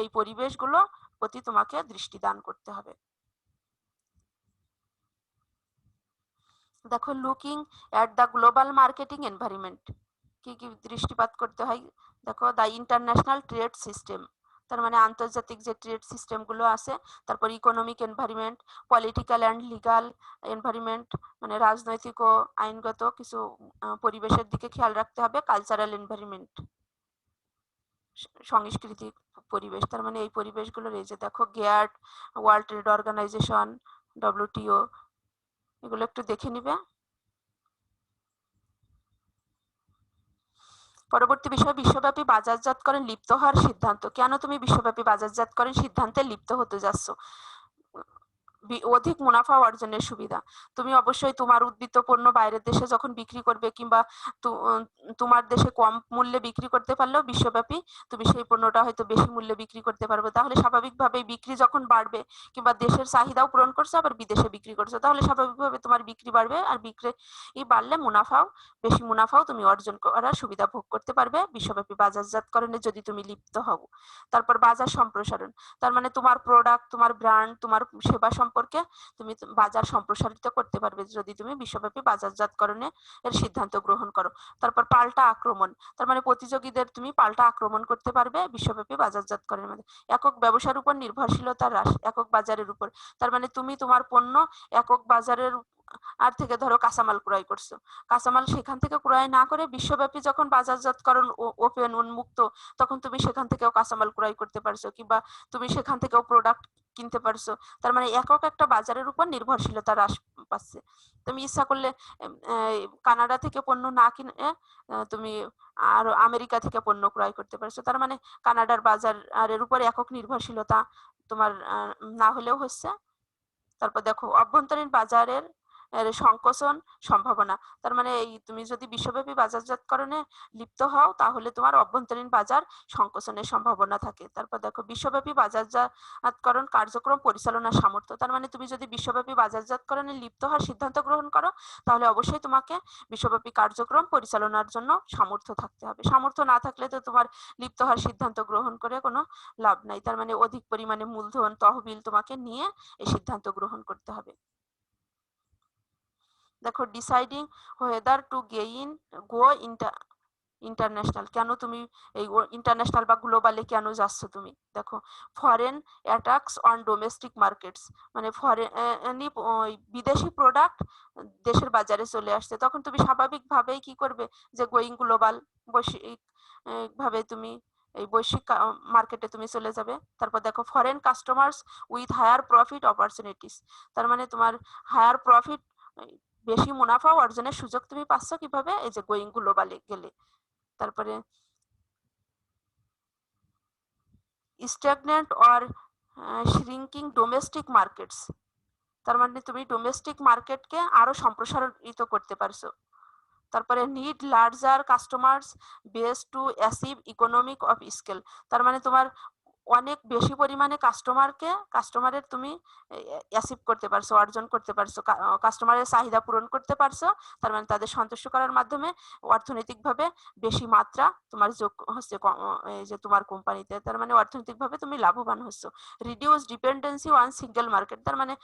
এই পরিবেশগুলো প্রতি তোমাকে দৃষ্টি দান করতে হবে। দেখো looking at the global marketing environment, কি কি দৃষ্টিপাত করতে হয়। দেখো দ্য ইন্টারন্যাশনাল ট্রেড সিস্টেম, তার মানে আন্তর্জাতিক যে ট্রেড সিস্টেমগুলো আছে, তারপর economic environment, political and legal environment, মানে রাজনৈতিক ও আইনগত কিছু পরিবেশের দিকে খেয়াল রাখতে হবে, কালচারাল এনভায়রনমেন্ট, সাংস্কৃতিক পরিবেশ, তার মানে এই পরিবেশগুলোর এই যে দেখো গ্যাট, ওয়ার্ল্ড ট্রেড অর্গানাইজেশন, ডব্লিউটিও, এগুলো একটু দেখে নিবে। পরবর্তী বিষয় বিশ্বব্যাপী বাজারজাতকরণ লিপ্ত হওয়ার সিদ্ধান্ত। কেন তুমি বিশ্বব্যাপী বাজারজাতকরণ সিদ্ধান্তে লিপ্ত হতে যাচ্ছ? অধিক মুনাফা অর্জনের সুবিধা। তুমি অবশ্যই তোমার উদ্বৃত্ত পণ্য বাইরের দেশে যখন বিক্রি করবে, কিংবা তোমার দেশে কম মূল্যে বিক্রি করতে পারলেও বিশ্বব্যাপী তুমি সেই পণ্যটা হয়তো বেশি মূল্যে বিক্রি করতে পারবে। তাহলে স্বাভাবিকভাবেই বিক্রি যখন বাড়বে, কিংবা দেশের চাহিদাও পূরণ করছো আবার বিদেশে বিক্রি করছো, তাহলে স্বাভাবিকভাবে তোমার বিক্রি বাড়বে, আর বিক্রি বাড়লে বেশি মুনাফাও তুমি অর্জন করার সুবিধা ভোগ করতে পারবে বিশ্বব্যাপী বাজারজাতকরণে যদি তুমি লিপ্ত হও। তারপর বাজার সম্প্রসারণ, তার মানে তোমার প্রোডাক্ট, তোমার ব্র্যান্ড, তোমার সেবা সম্পর্কে তুমি বাজার সম্প্রসারিত করতে পারবে যদি তুমি বিশ্বব্যাপী বাজারজাতকরণে এর সিদ্ধান্ত গ্রহণ করো। তারপর পাল্টা আক্রমণ, তার মানে প্রতিযোগীদের তুমি পাল্টা আক্রমণ করতে পারবে বিশ্বব্যাপী বাজারজাতকরণের মধ্যে। একক ব্যবসার উপর নির্ভরশীলতা হ্রাস, একক বাজারের উপর, তার মানে তুমি তোমার পণ্য একক বাজারের আর থেকে ধরো কাঁচামাল ক্রয় করছো, কাঁচামাল সেখান থেকে ক্রয় না করে বিশ্বব্যাপী যখন বাজারজাতকরণ ওপেন উন্মুক্ত, তখন তুমি সেখান থেকেও কাঁচামাল ক্রয় করতে পারছো, কিংবা তুমি সেখান থেকেও প্রোডাক্ট কিনতে পারছো। তার মানে একক একটা বাজারের উপর নির্ভরশীলতা হ্রাস পাচ্ছে। তুমি ইচ্ছা করলে কানাডা থেকে পণ্য না কিনে তুমি আর আমেরিকা থেকে পণ্য ক্রয় করতে পারছো। তার মানে কানাডার বাজারের উপর একক নির্ভরশীলতা তোমার না হলেও হচ্ছে। তারপর দেখো অভ্যন্তরীণ বাজারের সংকোচন সম্ভাবনা, তার মানে এই তুমি যদি বিশ্বব্যাপী বাজারজাতকরণে লিপ্ত হও তাহলে তোমার অভ্যন্তরীণ বাজার সংকোচনের সম্ভাবনা থাকে। তারপর দেখো বিশ্বব্যাপী বাজারজাতকরণ কার্যক্রম পরিচালনার সামর্থ্য, তার মানে তুমি যদি বিশ্বব্যাপী বাজারজাতকরণে লিপ্ত হওয়ার সিদ্ধান্ত গ্রহণ করো তাহলে অবশ্যই তোমাকে বিশ্বব্যাপী কার্যক্রম পরিচালনার জন্য সামর্থ্য থাকতে হবে। সামর্থ্য না থাকলে তো তোমার লিপ্ত হওয়ার সিদ্ধান্ত গ্রহণ করে কোনো লাভ নাই। তার মানে অধিক পরিমাণে মূলধন তহবিল তোমাকে নিয়ে এই সিদ্ধান্ত গ্রহণ করতে হবে। দেখো deciding whether to go international, কেন তুমি এই ইন্টারন্যাশনাল বা গ্লোবালে কেন যাচ্ছ তুমি। দেখো foreign attacks on domestic markets, মানে বিদেশি প্রোডাক্ট দেশের বাজারে চলে আসছে, তখন তুমি স্বাভাবিকভাবেই কি করবে যে গোয়িং গ্লোবাল, বৈশ্বিক ভাবে তুমি এই বৈশ্বিক মার্কেটে তুমি চলে যাবে। তারপর দেখো foreign customers with higher profit opportunities, তার মানে তোমার হায়ার প্রফিট, বেশি মুনাফা অর্জনের সুযোগ তুমি পাচ্ছ কিভাবে, এই যে গোয়িং গ্লোবালে গেলে। তারপরে stagnant or shrinking domestic markets, তার মানে তুমি ডোমেস্টিক মার্কেটকে আরো সম্প্রসারিত করতে পারছো। তারপরে need larger customers base to achieve economic of scale, তার মানে তোমার অনেক বেশি পরিমাণে কাস্টমারের তুমি অ্যাচিভ করতে পারছো, অর্জন করতে পারছো, কাস্টমারের চাহিদা পূরণ করতে পারছো। তার মানে তাদের সন্তুষ্ট করার মাধ্যমে অর্থনৈতিকভাবে বেশি মাত্রা তোমার যোগ হচ্ছে এই যে তোমার কোম্পানিতে, তার মানে অর্থনৈতিকভাবে তুমি লাভবান হচ্ছ। Reduce dependency on single market, তার মানে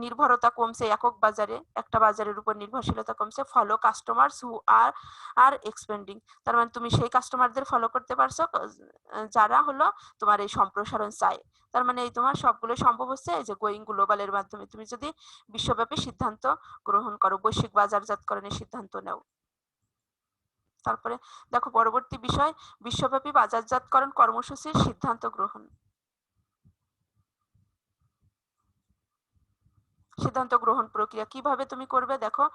নির্ভরতা কমছে একক বাজারে, একটা বাজারের উপর নির্ভরশীলতা কমছে। ফলো কাস্টমার্স হু আর এক্সপেন্ডিং, তার মানে তুমি সেই কাস্টমারদের ফলো করতে পারছো যারা হলো তোমার এই সম্প্রসারণ চায়। তার মানে এই তোমার সবগুলো সম্ভব হচ্ছে এই যে গোয়িং গ্লোবালের মাধ্যমে, তুমি যদি বিশ্বব্যাপী সিদ্ধান্ত গ্রহণ করো, বৈশ্বিক বাজারজাতকরণের সিদ্ধান্ত নাও। তারপরে দেখো পরবর্তী বিষয় বিশ্বব্যাপী বাজারজাতকরণ কর্মসূচির সিদ্ধান্ত গ্রহণ। সিদ্ধান্ত গ্রহণ প্রক্রিয়া কিভাবে তুমি করবে দেখো,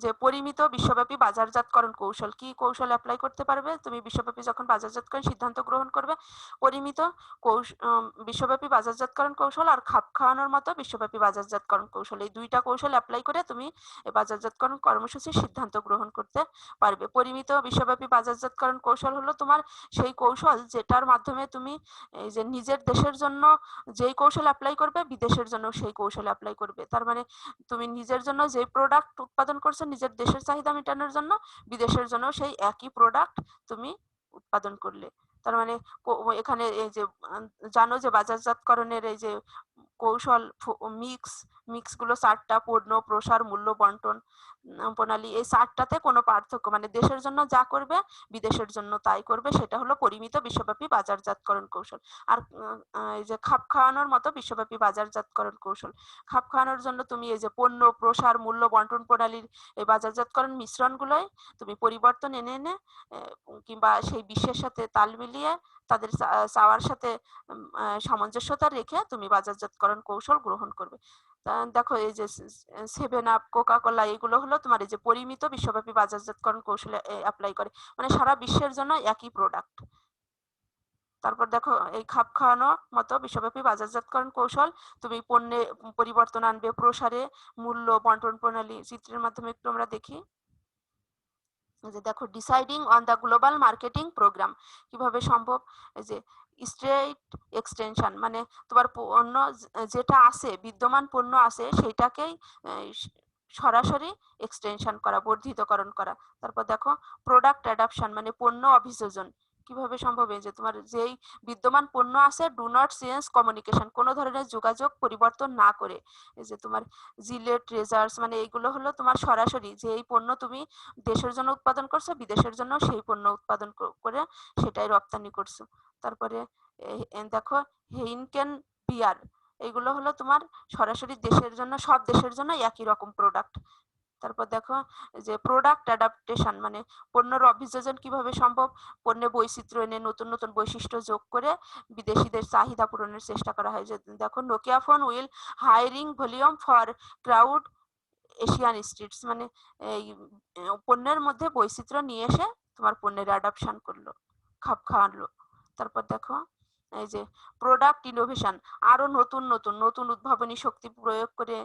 যে পরিমিত বিশ্বব্যাপী বাজারজাতকরণ কৌশল, কি কৌশল অ্যাপ্লাই করতে পারবে তুমি বিশ্বব্যাপী যখন বাজারজাতকরণ সিদ্ধান্ত গ্রহণ করবে? পরিমিত বিশ্বব্যাপী বাজারজাতকরণ কৌশল আর খাপ খাওয়ানোর মতো বিশ্বব্যাপী বাজারজাতকরণ কৌশল, এই দুইটা কৌশল অ্যাপ্লাই করে তুমি এই বাজারজাতকরণ কর্মসূচির সিদ্ধান্ত গ্রহণ করতে পারবে। পরিমিত বিশ্বব্যাপী বাজারজাতকরণ কৌশল হলো তোমার সেই কৌশল যেটার মাধ্যমে তুমি এই যে নিজের দেশের জন্য যেই কৌশল অ্যাপ্লাই করবে বিদেশের জন্য সেই কৌশল অ্যাপ্লাই করবে। তার মানে তুমি নিজের জন্য যে প্রোডাক্ট উৎপাদন করছো নিজের দেশের চাহিদা মেটানোর জন্য, বিদেশের জন্য সেই একই প্রোডাক্ট তুমি উৎপাদন করলে। তার মানে এখানে এই যে জানো যে বাজারজাতকরণের এই যে কৌশল মিক্স গুলো 4টা: পণ্য, প্রসার, মূল্য, বন্টন, প্রণালী। এই 4টাতে কোনো পার্থক্য মানে দেশের জন্য যা করবে বিদেশের জন্য তাই করবে, সেটা হলো পরিমিত বিশ্বব্যাপী বাজারজাতকরণ কৌশল। আর এই যে খাপ খাওয়ানোর মতো বিশ্বব্যাপী বাজারজাতকরণ কৌশল, খাপ খাওয়ানোর জন্য তুমি এই যে পণ্য, প্রসার, মূল্য, বন্টন প্রণালীর এই বাজারজাতকরণ মিশ্রণগুলোয় তুমি পরিবর্তন এনে এনে কিংবা সেই বিশ্বের সাথে তাল মিলিয়ে তাদের চাওয়ার সাথে সামঞ্জস্যতা রেখে তুমি বাজারজাতকরণ কৌশল গ্রহণ করবে। দেখো এই যে 7 আপ, কোকা কোলা, এগুলো হলো তোমার এই যে পরিমিত বিশ্বব্যাপী বাজারজাতকরণ কৌশলে অ্যাপ্লাই করে, মানে সারা বিশ্বের জন্য একই প্রোডাক্ট। তারপর দেখো এই খাপ খাওয়ানো মতো বিশ্বব্যাপী বাজারজাতকরণ কৌশল, তুমি পণ্যে পরিবর্তন আনবে, প্রসারে, মূল্য, বন্টন প্রণালী। চিত্রের মাধ্যমে একটু আমরা দেখি যে দেখো deciding on the global marketing program কিভাবে সম্ভব। এই যে স্ট্রেট এক্সটেনশন মানে তোমার পণ্য যেটা আছে, বিদ্যমান পণ্য আছে সেটাকেই সরাসরি এক্সটেনশন করা, বর্ধিতকরণ করা। তারপর দেখো প্রোডাক্ট অ্যাডাপশন মানে পণ্য অভিযোজন কিভাবে সম্ভব। এই যে তোমার যেই বিদ্যমান পণ্য আছে, ডু নট চেঞ্জ কমিউনিকেশন, কোনো ধরনের যোগাযোগ পরিবর্তন না করে। এই যে তোমার জিলেট, রেজার্স, মানে এইগুলো হলো তোমার সরাসরি যে এই পণ্য তুমি দেশের জন্য উৎপাদন করছো বিদেশের জন্য সেই পণ্য উৎপাদন করে সেটাই রপ্তানি করছো। তারপরে দেখো হেইনকেন বিয়ার, এইগুলো হলো তোমার সরাসরি দেশের জন্য, সব দেশের জন্য একই রকম প্রোডাক্ট। তারপর দেখো যে প্রোডাক্ট অ্যাডাপ্টেশন মানে পণ্যের অভিযোজন কিভাবে সম্ভব। পণ্যে বৈচিত্র্য এনে নতুন নতুন বৈশিষ্ট্য যোগ করে বিদেশিদের চাহিদা পূরণের চেষ্টা করা হয়। যে দেখো Nokia phone will hiring volume for crowd Asian streets, মানে এই পণ্যের মধ্যে বৈচিত্র্য নিয়ে এসে তোমার পণ্যের অ্যাডাপশন করলো, খাপ খাওয়ালো। তারপর দেখো এই যে প্রোডাক্ট ইনোভেশন, আরো নতুন নতুন নতুন উদ্ভাবনী শক্তি প্রয়োগ করে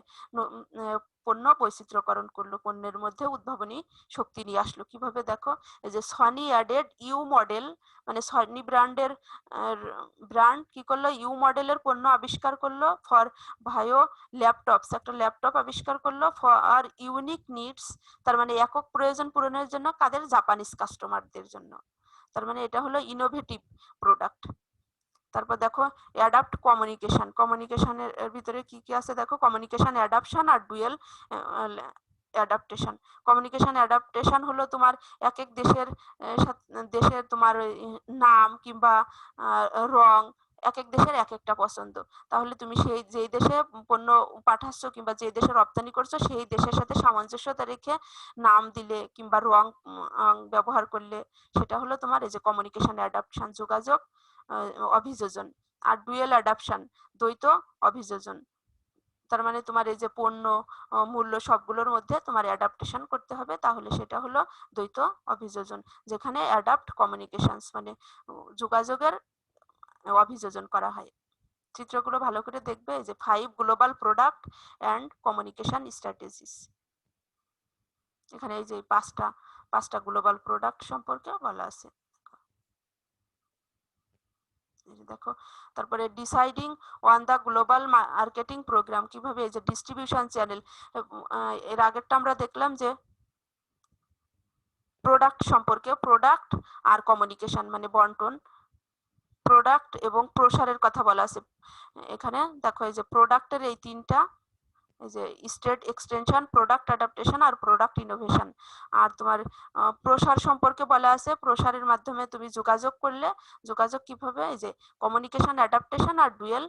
পণ্য বৈচিত্র্যকরণ করলো, পণ্যের মধ্যে উদ্ভাবনী শক্তি নিয়ে আসলো। কিভাবে দেখো এই যে সনি অ্যাডেড ইউ মডেল, মানে সনি ব্র্যান্ডের ব্র্যান্ড কি করলো, ইউ মডেলের পণ্য আবিষ্কার করলো ফর ভাইও ল্যাপটপস, একটা ল্যাপটপ আবিষ্কার করলো ফর ইউনিক নিডস, তার মানে একক প্রয়োজন পূরণের জন্য কাদের, জাপানিজ কাস্টমারদের জন্য। তার মানে এটা হলো ইনোভেটিভ প্রোডাক্ট। তারপর দেখো অ্যাডাপ্ট কমিউনিকেশন, কমিউনিকেশনের ভিতরে কি কি আছে দেখো, কমিউনিকেশন অ্যাডাপশন আর ডুয়েল অ্যাডাপ্টেশন। কমিউনিকেশন অ্যাডাপ্টেশন হলো তোমার এক এক দেশের তোমার নাম কিংবা রং, এক এক দেশের এক একটা পছন্দ। তাহলে তুমি সেই যেই দেশে পণ্য পাঠাচ্ছ কিংবা যে দেশে রপ্তানি করছো সেই দেশের সাথে সামঞ্জস্যতা রেখে নাম দিলে কিংবা রং ব্যবহার করলে সেটা হলো তোমার এই যে কমিউনিকেশন অ্যাডাপশন, যোগাযোগ অভিযোজন। আর ডুয়েল অ্যাডাপশন, দ্বৈত অভিযোজন। তার মানে তোমার এই যে পণ্য, মূল্য সবগুলোর মধ্যে তোমার অ্যাডাপ্টেশন করতে হবে, তাহলে সেটা হলো দ্বৈত অভিযোজন, যেখানে অ্যাডাপ্ট কমিউনিকেশনস মানে যোগাযোগের অভিযোজন করা হয়। চিত্রগুলো ভালো করে দেখবে, যে 5 global product and communication strategies. এখানে এই যে পাঁচটা গ্লোবাল প্রোডাক্ট সম্পর্কে বলা আছে দেখো। তারপরে deciding on the global marketing program কিভাবে, এই যে ডিস্ট্রিবিউশন চ্যানেল, এর আগেরটা আমরা দেখলাম যে প্রোডাক্ট সম্পর্কে, প্রোডাক্ট আর কমিউনিকেশন মানে বন্টন, প্রোডাক্ট এবং প্রসারের কথা বলা আছে। এখানে দেখো এই যে প্রোডাক্টের এই তিনটা, এই যে স্টেট এক্সটেনশন, প্রোডাক্ট অ্যাডাপ্টেশন আর প্রোডাক্ট ইনোভেশন। আর তোমার প্রসার সম্পর্কে বলা আছে, প্রসারের মাধ্যমে তুমি যোগাযোগ করলে, যোগাযোগ কিভাবে, এই যে কমিউনিকেশন অ্যাডাপ্টেশন আর ডুয়েল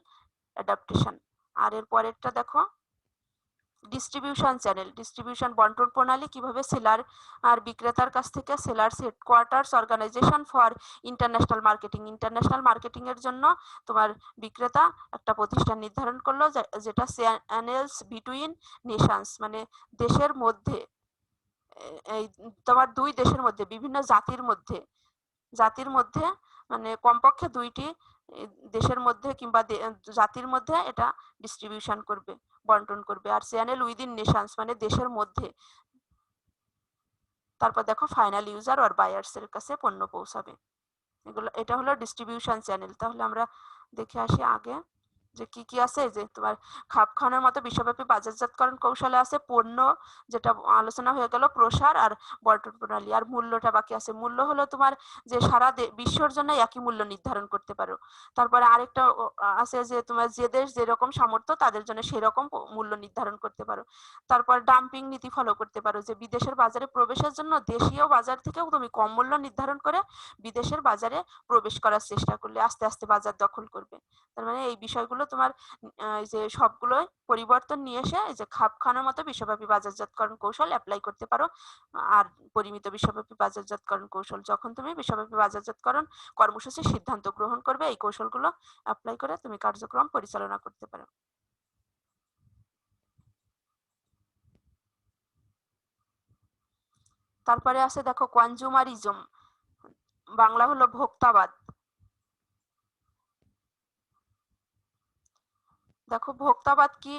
অ্যাডাপ্টেশন। আর এর পরেরটা দেখো ডিস্ট্রিবিউশন চ্যানেল, ডিস্ট্রিবিউশন বন্টন প্রণালী, কিভাবে সেলার আর বিক্রেতার কাছ থেকে seller's headquarters organization for international marketing, international marketing এর জন্য তোমার বিক্রেতা একটা প্রতিষ্ঠান নির্ধারণ করলো যেটা চ্যানেলস বিটুইন নেশনস, মানে দেশের মধ্যে, এই তোমার দুই দেশের মধ্যে, বিভিন্ন জাতির মধ্যে মানে কমপক্ষে দুইটি দেশের মধ্যে কিংবা জাতির মধ্যে এটা ডিস্ট্রিবিউশন করবে, বন্টন করবে। আর চ্যানেল উইদিন নেশনস মানে দেশের মধ্যে। তারপর দেখো ফাইনাল ইউজার আর বায়ার্স এর কাছে পণ্য পৌঁছাবে। এটা হলো ডিস্ট্রিবিউশন চ্যানেল। তাহলে আমরা দেখে আসি আগে যে কি কি আছে। যে তোমার খাপ খাওয়ানোর মতো বিশ্বব্যাপী বাজারজাতকরণ কৌশলে আছে পণ্য, যেটা আলোচনা হয়ে গেল, প্রসার আর বন্টন প্রণালী। আর মূল্যটা বাকি আছে। মূল্য হলো তোমার যে সারা বিশ্বর জন্য একই মূল্য নির্ধারণ করতে পারো। তারপরে আরেকটা আছে যে তোমার যে দেশ যেরকম সামর্থ্য তাদের জন্য সেরকম মূল্য নির্ধারণ করতে পারো। তারপর ডাম্পিং নীতি ফলো করতে পারো, যে বিদেশের বাজারে প্রবেশের জন্য দেশীয় বাজার থেকেও তুমি কম মূল্য নির্ধারণ করে বিদেশের বাজারে প্রবেশ করার চেষ্টা করলে আস্তে আস্তে বাজার দখল করবে। তার মানে এই বিষয়গুলো তোমার যে সবগুলোই পরিবর্তন নিয়ে এসে এই যে খাপ খাওয়ানোর মতো বিশ্বব্যাপী বাজারজাতকরণ কৌশল অ্যাপ্লাই করতে পারো। আর পরিমিত বিশ্বব্যাপী বাজারজাতকরণ কৌশল, যখন তুমি বিশ্বব্যাপী বাজারজাতকরণ কর্মসূচির সিদ্ধান্ত গ্রহণ করবে, এই কৌশলগুলো অ্যাপ্লাই করে তুমি কার্যক্রম পরিচালনা করতে পারো। তারপরে আছে দেখো কনজুমারিজম, বাংলা হলো ভোক্তাবাদ। দেখো ভোক্তাবাদ কি,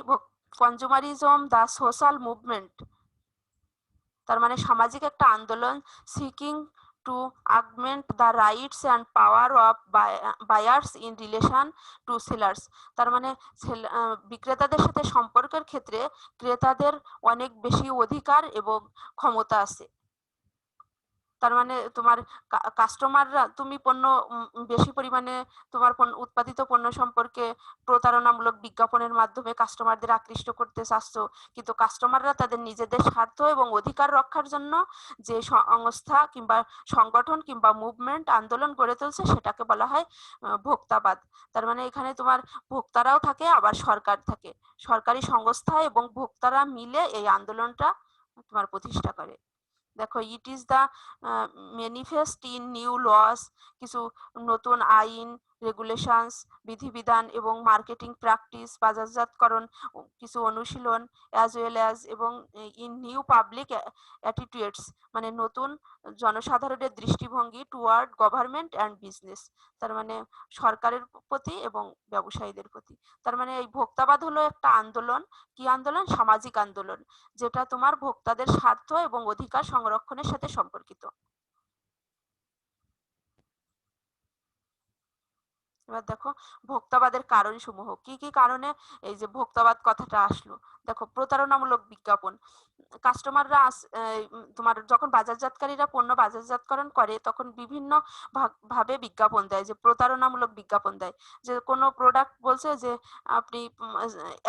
কনজুমারিজম দ্য সোশ্যাল মুভমেন্ট, তার মানে সামাজিক একটা আন্দোলন, seeking to augment the rights and power of buyers in relation to sellers. তার মানে বিক্রেতাদের সাথে সম্পর্কের ক্ষেত্রে ক্রেতাদের অনেক বেশি অধিকার এবং ক্ষমতা আছে। তার মানে তোমার কাস্টমাররা, তুমি পণ্য বেশি পরিমাণে তোমার উৎপাদিত পণ্য সম্পর্কে প্রতারণামূলক বিজ্ঞাপনের মাধ্যমে কাস্টমারদের আকৃষ্ট করতে চাচ্ছ, কিন্তু কাস্টমাররা তাদের নিজেদের স্বার্থ এবং অধিকার রক্ষার জন্য যে সংস্থা কিংবা সংগঠন কিংবা মুভমেন্ট আন্দোলন গড়ে তুলছে সেটাকে বলা হয় ভোক্তাবাদ। তার মানে এখানে তোমার ভোক্তারাও থাকে, আবার সরকার থাকে, সরকারি সংস্থা এবং ভোক্তারা মিলে এই আন্দোলনটা তোমার প্রতিষ্ঠা করে। দেখো it is the manifest in new laws, কিছু নতুন আইন, রেগুলেশনস, বিধিবিধান এবং মার্কেটিং প্র্যাকটিস, বাজারজাতকরণ কিছু অনুশীলন, অ্যাজ ওয়েল অ্যাজ এবং ইন নিউ পাবলিক অ্যাটিটিউডস, মানে নতুন জনসাধারণের দৃষ্টিভঙ্গি টুয়ার্ড গভর্নমেন্ট অ্যান্ড বিজনেস, তার মানে সরকারের প্রতি এবং ব্যবসায়ীদের প্রতি। তার মানে এই ভোক্তাবাদ হলো একটা আন্দোলন, কি আন্দোলন? সামাজিক আন্দোলন, যেটা তোমার ভোক্তাদের স্বার্থ এবং অধিকার সংরক্ষণের সাথে সম্পর্কিত। এবার দেখো ভোক্তাবাদের কারণ সমূহ, কি কি কারণে এই যে ভোক্তাবাদ কথাটা আসলো। দেখো প্রতারণামূলক বিজ্ঞাপন, কাস্টমাররা তোমার যখন বাজারজাতকারীরা পণ্য বাজারজাতকরণ করে তখন বিভিন্ন ভাবে বিজ্ঞাপন দেয়, যে প্রতারণামূলক বিজ্ঞাপন দেয়, যে কোনো প্রোডাক্ট বলছে যে আপনি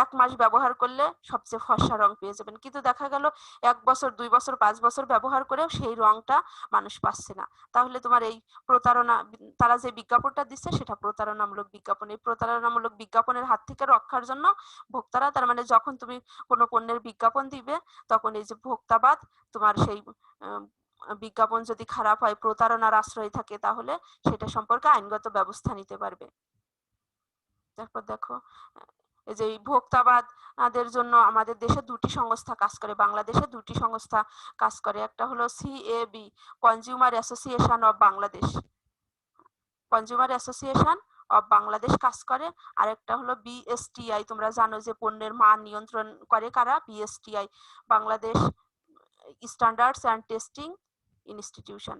1 মাস ব্যবহার করলে সবচেয়ে ফর্সা রং পেয়ে যাবেন, কিন্তু দেখা গেল 1 বছর 2 বছর 5 বছর ব্যবহার করেও সেই রংটা মানুষ পাচ্ছে না। তাহলে তোমার এই প্রতারণা, তারা যে বিজ্ঞাপনটা দিচ্ছে সেটা প্রতারণামূলক বিজ্ঞাপন। এই প্রতারণামূলক বিজ্ঞাপনের হাত থেকে রক্ষার জন্য ভোক্তারা, তার মানে যখন তুমি কোনো পণ্যের বিজ্ঞাপন দিবে তখন এই যে ভোক্তাবাদ তোমার সেই বিজ্ঞাপন যদি খারাপ হয়, প্রতারণার আশ্রয় থাকে, তাহলে সেটা সম্পর্কে আইনগত ব্যবস্থা নিতে পারবে। তারপর দেখো এই যে ভোক্তাবাদের জন্য আমাদের দেশে 2টি সংস্থা কাজ করে, বাংলাদেশে 2টি সংস্থা কাজ করে। একটা হলো CAB, consumer association of Bangladesh, consumer association of Bangladesh কাজ করে। আর একটা হলো বিএসটিআই, তোমরা জানো যে পণ্যের মান নিয়ন্ত্রণ করে কারা? BSTI, Bangladesh standards and testing institution.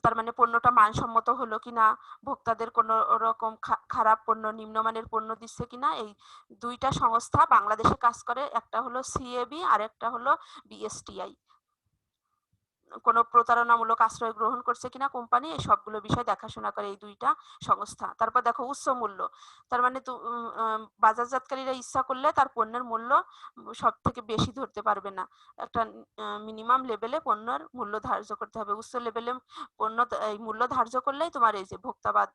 তার মানে পণ্যটা মানসম্মত হলো কিনা, ভোক্তাদের কোনো রকম খারাপ পণ্য, নিম্নমানের পণ্য দিচ্ছে কিনা, এই 2টা সংস্থা বাংলাদেশে কাজ করে। একটা হলো সিএবি আর একটা হলো বিএসটিআই। কোনো প্রতারণামূলক আশ্রয় গ্রহণ করছে কিনা কোম্পানি, এই সবগুলো বিষয় দেখাশোনা করে এই 2টা সংস্থা। তারপর দেখো উচ্চ মূল্য, তার মানে বাজারজাতকারীরা ইচ্ছা করলে তার পণ্যের মূল্য সব থেকে বেশি ধরতে পারবে না, একটা মিনিমাম লেভেলে পণ্যের মূল্য ধার্য করতে হবে। উচ্চ লেভেলে পণ্য এই মূল্য ধার্য করলেই তোমার এই যে ভোক্তাবাদ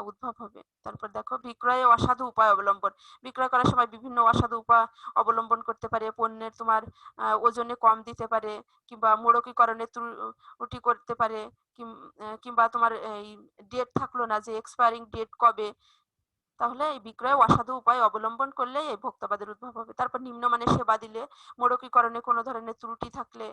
উদ্ভব হবে। তারপর দেখো বিক্রয়ে অসাধু উপায় অবলম্বন। বিক্রয় করার সময় বিভিন্ন অসাধু উপায় অবলম্বন করতে পারে। পণ্যের তোমার ওজনে কম দিতে পারে, কিংবা মোড়কীকরণে ত্রুটি করতে পারে, কিংবা তোমার এই ডেট থাকলো না যে এক্সপায়ারিং ডেট কবে, তাহলে এই বিক্রয়ে অসাধু উপায় অবলম্বন করলে এই ভোক্তাবাদের উদ্ভব হবে। তারপর নিম্নমানের সেবা দিলে, মোড়কীকরণে কোনো ধরনের ত্রুটি থাকলে,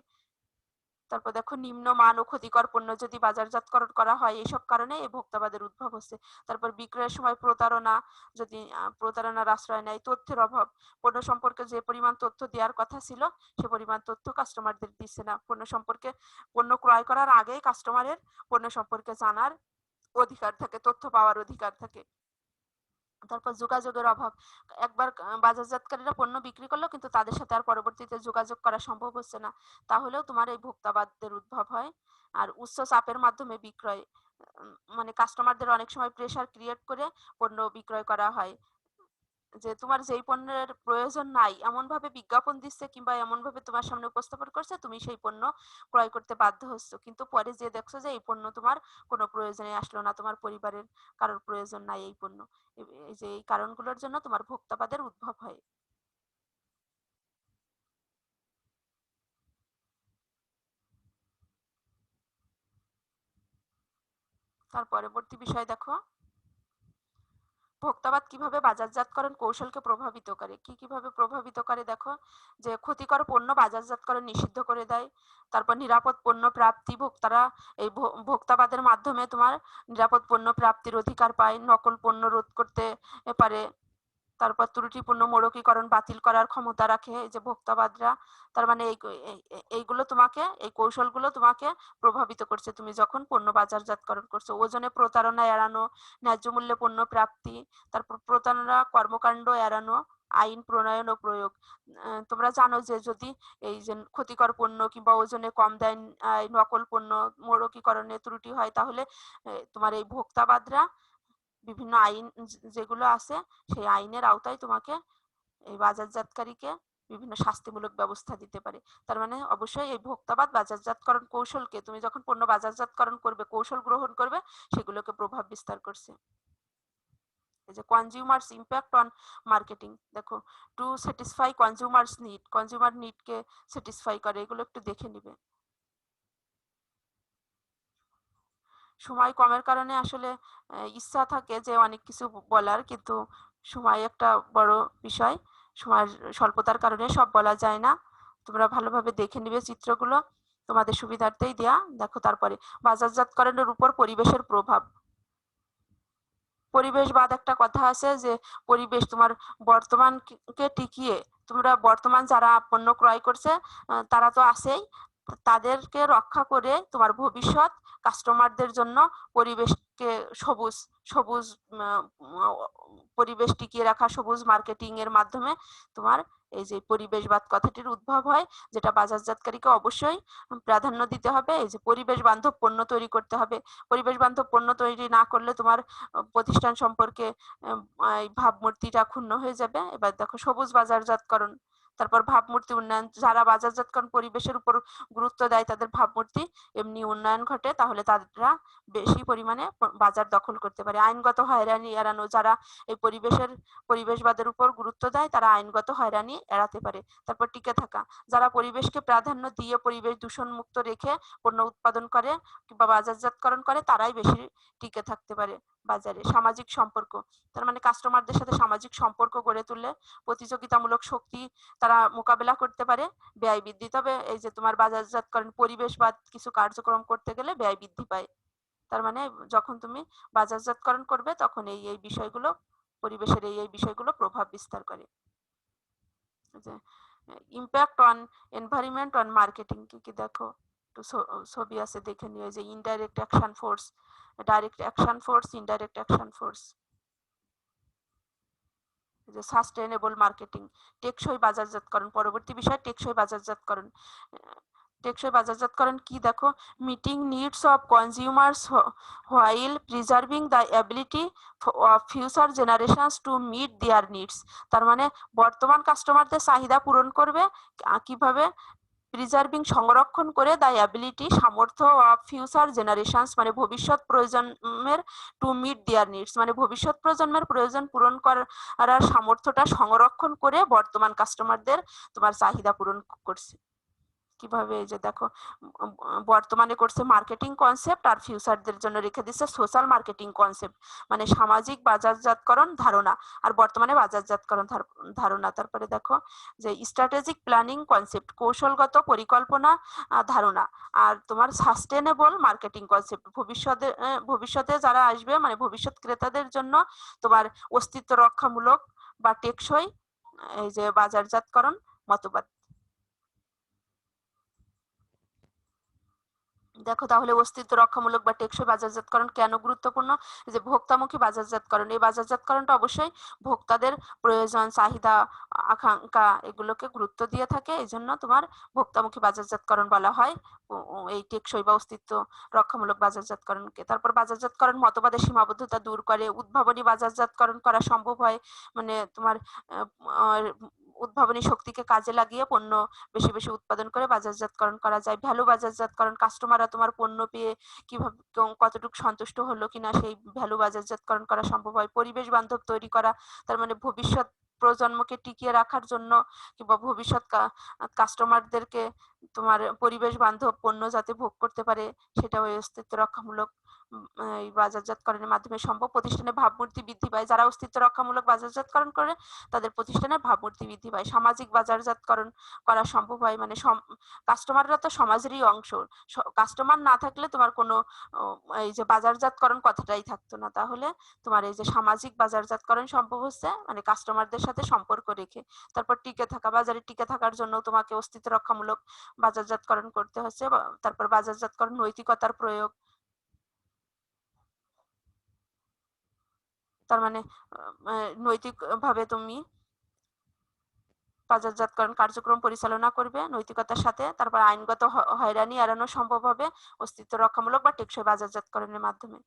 তারপর দেখো নিম্নমান ও ক্ষতিকর পণ্য যদি বাজারজাতকরণ করা হয়, এইসব কারণে এই ভোক্তাবাদের উদ্ভব হচ্ছে। তারপর বিক্রয়ের সময় প্রতারণা, যদি প্রতারণার আশ্রয় নেয়, তথ্যের অভাব, পণ্য সম্পর্কে যে পরিমাণ তথ্য দেওয়ার কথা ছিল সে পরিমাণ তথ্য কাস্টমারদের দিচ্ছে না। পণ্য সম্পর্কে, পণ্য ক্রয় করার আগেই কাস্টমারের পণ্য সম্পর্কে জানার অধিকার থাকে, তথ্য পাওয়ার অধিকার থাকে। তারপর যোগাযোগের অভাব, একবার বাজারজাতকারীরা পণ্য বিক্রি করলো কিন্তু তাদের সাথে আর পরবর্তীতে যোগাযোগ করা সম্ভব হচ্ছে না, তাহলেও তোমার এই ভোক্তাবাদের উদ্ভব হয়। আর উচ্চ চাপের মাধ্যমে বিক্রয়, মানে কাস্টমারদের অনেক সময় প্রেসার ক্রিয়েট করে পণ্য বিক্রয় করা হয়, যে তোমার যেই পণ্যের প্রয়োজন নাই এমন ভাবে বিজ্ঞাপন দিচ্ছে কিংবা এমন ভাবে তোমার সামনে উপস্থাপন করছে, তুমি সেই পণ্য ক্রয় করতে বাধ্য হচ্ছ, কিন্তু পরে যে দেখছো যে এই পণ্য তোমার কোনো প্রয়োজনে আসলো না, তোমার পরিবারের কারোর প্রয়োজন নাই এই পণ্য। এই যে এই কারণগুলোর জন্য তোমার ভোক্তাবাদের উদ্ভব হয়। তার পরবর্তী বিষয় দেখো, ভোক্তাবাদ কিভাবে বাজারজাতকরণ কৌশলকে প্রভাবিত করে। কিভাবে প্রভাবিত করে দেখো, যে ক্ষতিকর পণ্য বাজারজাতকরণ নিষিদ্ধ করে দেয়। তারপর নিরাপদ পণ্য প্রাপ্তি, ভোক্তারা এই ভোক্তাবাদের মাধ্যমে তোমার নিরাপদ পণ্য প্রাপ্তির অধিকার পায়, নকল পণ্য রোধ করতে পারে। তারপর ত্রুটিপূর্ণ মোড়কীকরণ বাতিল করার ক্ষমতা রাখে এই যে ভোক্তাবাদরা। তার মানে এইগুলো তোমাকে, এই কৌশলগুলো তোমাকে প্রভাবিত করছে তুমি যখন পণ্য বাজারজাতকরণ করছো। ওজনে প্রতারণা এড়ানো, ন্যায্য মূল্যে পণ্য প্রাপ্তি, তারপর প্রতারণা কর্মকাণ্ড এড়ানো, আইন প্রণয়ন ও প্রয়োগ। তোমরা জানো যে যদি এই যে ক্ষতিকর পণ্য কিংবা ওজনে কম দেয়, নকল পণ্য, মোড়কীকরণে ত্রুটি হয়, তাহলে তোমার এই ভোক্তাবাদরা বিভিন্ন আইন যেগুলো আছে সেই আইনের আওতায় তোমাকে, এই বাজারজাতকারীকে বিভিন্ন শাস্তিমূলক ব্যবস্থা দিতে পারে। তার মানে অবশ্যই এই ভোক্তাবাদ বাজারজাতকরণ কৌশলকে, তুমি যখন পণ্য বাজারজাতকরণ করবে, কৌশল গ্রহণ করবে, সেগুলোকে প্রভাব বিস্তার করছে। এই যে কনজিউমার্স ইম্প্যাক্ট অন মার্কেটিং, দেখো to satisfy consumers need, consumer নিডকে স্যাটিসফাই করে, এগুলো একটু দেখে নিবে। সময় কমের কারণে আসলে ইচ্ছা থাকে যে অনেক কিছু বলার, কিন্তু সময় একটা বড় বিষয়, সময়ের স্বল্পতার কারণে সব বলা যায় না। তোমরা ভালোভাবে দেখে নিবে চিত্রগুলো, তোমাদের সুবিধার্থেই দেয়া। দেখো তারপরে বাজারজাতকরণের উপর পরিবেশের প্রভাব। পরিবেশবাদ একটা কথা আছে যে পরিবেশ তোমার বর্তমানকে টিকিয়ে, তোমরা বর্তমান যারা পণ্য ক্রয় করছে তারা তো আছেই, তাদেরকে রক্ষা করে তোমার ভবিষ্যৎ কাস্টমারদের জন্য পরিবেশকে সবুজ সবুজ পরিবেশ টিকিয়ে রাখা, সবুজ মার্কেটিং এর মাধ্যমে তোমার এই যে পরিবেশবাদ কথাটির উদ্ভব হয়, যেটা বাজারজাতকারীকে অবশ্যই প্রাধান্য দিতে হবে। এই যে পরিবেশ বান্ধব পণ্য তৈরি করতে হবে, পরিবেশ বান্ধব পণ্য তৈরি না করলে তোমার প্রতিষ্ঠান সম্পর্কে ভাবমূর্তিটা ক্ষুণ্ণ হয়ে যাবে। এবার দেখো সবুজ বাজারজাতকরণ, তারপর ভাবমূর্তি উন্নয়ন, যারা বাজারজাতকরণ পরিবেশের উপর গুরুত্ব দেয় তাদের ভাবমূর্তি এমনি উন্নয়ন ঘটে, তাহলে তারা বেশি পরিমাণে বাজার দখল করতে পারে। আইনগত হয়রানি এড়ানো, যারা এই পরিবেশবাদের উপর গুরুত্ব দেয় তারা আইনগত হয়রানি এড়াতে পারে। তারপর টিকে থাকা, যারা পরিবেশকে প্রাধান্য দিয়ে পরিবেশ দূষণ মুক্ত রেখে পণ্য উৎপাদন করে কিংবা বাজারজাতকরণ করে, তারাই বেশি টিকে থাকতে পারে বাজারে। সামাজিক সম্পর্ক, তার মানে কাস্টমারদের সাথে সামাজিক সম্পর্ক গড়ে তুললে প্রতিযোগিতামূলক শক্তি তারা মোকাবেলা করতে পারে, ব্যয় বৃদ্ধি। তবে এই যে তোমার বাজারজাতকরণ পরিবেশবাদ কিছু কার্যক্রম করতে গেলে ব্যয় বৃদ্ধি পায়। তার মানে যখন তুমি বাজারজাতকরণ করবে তখন এই বিষয়গুলো, পরিবেশের এই বিষয়গুলো প্রভাব বিস্তার করে। যে impact on environment on marketing, কি দেখো একটু ছবি আছে দেখে নিও। যে indirect action force, direct action force, indirect action force. যে সাস্টেইনেবল মার্কেটিং, টেকসই বাজারজাতকরণ, পরবর্তী বিষয় টেকসই বাজারজাতকরণ। টেকসই বাজারজাতকরণ কি দেখো, meeting needs of consumers while preserving the ability of future generations to meet their needs. তার মানে বর্তমান কাস্টমারদের চাহিদা পূরণ করবে কিভাবে, প্রিজার্ভিং সংরক্ষণ করে দ্য অ্যাবিলিটি সামর্থ্য অফ ফিউচার জেনারেশনস মানে ভবিষ্যৎ প্রজন্মের টু মিট দেয়ার নিডস মানে ভবিষ্যৎ প্রজন্মের প্রয়োজন পূরণ করার সামর্থ্যটা সংরক্ষণ করে বর্তমান কাস্টমারদের তোমার চাহিদা পূরণ করছে। কিভাবে, এই যে দেখো বর্তমানে করছে মার্কেটিং কনসেপ্ট আর ফিউচারদের জন্য রেখে দিচ্ছে সোশ্যাল মার্কেটিং কনসেপ্ট মানে সামাজিক বাজারজাতকরণ ধারণা আর বর্তমানে বাজারজাতকরণ ধারণা। তারপরে দেখো যে স্ট্র্যাটেজিক প্ল্যানিং কনসেপ্ট কৌশলগত পরিকল্পনা ধারণা আর তোমার সাস্টেনেবল মার্কেটিং কনসেপ্ট ভবিষ্যতে যারা আসবে মানে ভবিষ্যৎ ক্রেতাদের জন্য তোমার অস্তিত্ব রক্ষামূলক বা টেকসই এই যে বাজারজাতকরণ মতবাদ। দেখো তাহলে অস্তিত্ব রক্ষামূলক বা টেকসই বাজারজাতকরণ কেন গুরুত্বপূর্ণ, যে ভোক্তামুখী বাজারজাতকরণ, এই বাজারজাতকরণটা অবশ্যই ভোক্তাদের প্রয়োজন চাহিদা আকাঙ্ক্ষা এগুলোকে গুরুত্ব দিয়ে থাকে, এই জন্য তোমার ভোক্তামুখী বাজারজাতকরণ বলা হয় এই টেকসই বা অস্তিত্ব রক্ষামূলক বাজারজাতকরণকে। তারপর বাজারজাতকরণ মতবাদের সীমাবদ্ধতা দূর করে উদ্ভাবনী বাজারজাতকরণ করা সম্ভব হয়, মানে তোমার উদ্ভাবনী শক্তিকে কাজে লাগিয়ে পণ্য বেশি বেশি উৎপাদন করে বাজারজাতকরণ করা যায়। ভ্যালু বাজারজাতকরণ কাস্টমাররা তোমার পণ্য পেয়ে কিভাবে কতটুকু সন্তুষ্ট হলো কিনা সেই ভ্যালু বাজারজাতকরণ করা সম্ভব হয়। পরিবেশ বান্ধব তৈরি করা, তার মানে ভবিষ্যৎ প্রজন্মকে টিকিয়ে রাখার জন্য কিংবা ভবিষ্যৎ কাস্টমারদেরকে তোমার পরিবেশ বান্ধব পণ্য যাতে ভোগ করতে পারে সেটা ওই অস্তিত্ব রক্ষামূলক এই বাজারজাতকরণের মাধ্যমে সম্ভব। প্রতিষ্ঠানে ভাবমূর্তি বৃদ্ধি পায়, যারা অস্তিত্ব রক্ষামূলক বাজারজাতকরণ করে তাদের প্রতিষ্ঠানের ভাবমূর্তি বৃদ্ধি পায়। সামাজিক বাজারজাতকরণ করা সম্ভব হয়, মানে কাস্টমাররা তো সমাজেরই অংশ, কাস্টমার না থাকলে তোমার কোনো এই যে বাজারজাতকরণ কথাটাই থাকতো না। তাহলে তোমার এই যে সামাজিক বাজারজাতকরণ সম্ভব হচ্ছে মানে কাস্টমারদের সাথে সম্পর্ক রেখে। তারপর টিকে থাকা, বাজারে টিকে থাকার জন্য তোমাকে অস্তিত্ব রক্ষামূলক বাজারজাতকরণ করতে হচ্ছে। তারপর বাজারজাতকরণ নৈতিকতার প্রয়োগ, তার মানে নৈতিক ভাবে তুমি বাজারজাতকরণ কার্যক্রম পরিচালনা করবে নৈতিকতার সাথে। তারপর আইনগত হয়রানি এড়ানো সম্ভব হবে অস্তিত্ব রক্ষামূলক বা টেকসই বাজারজাতকরণের মাধ্যমে।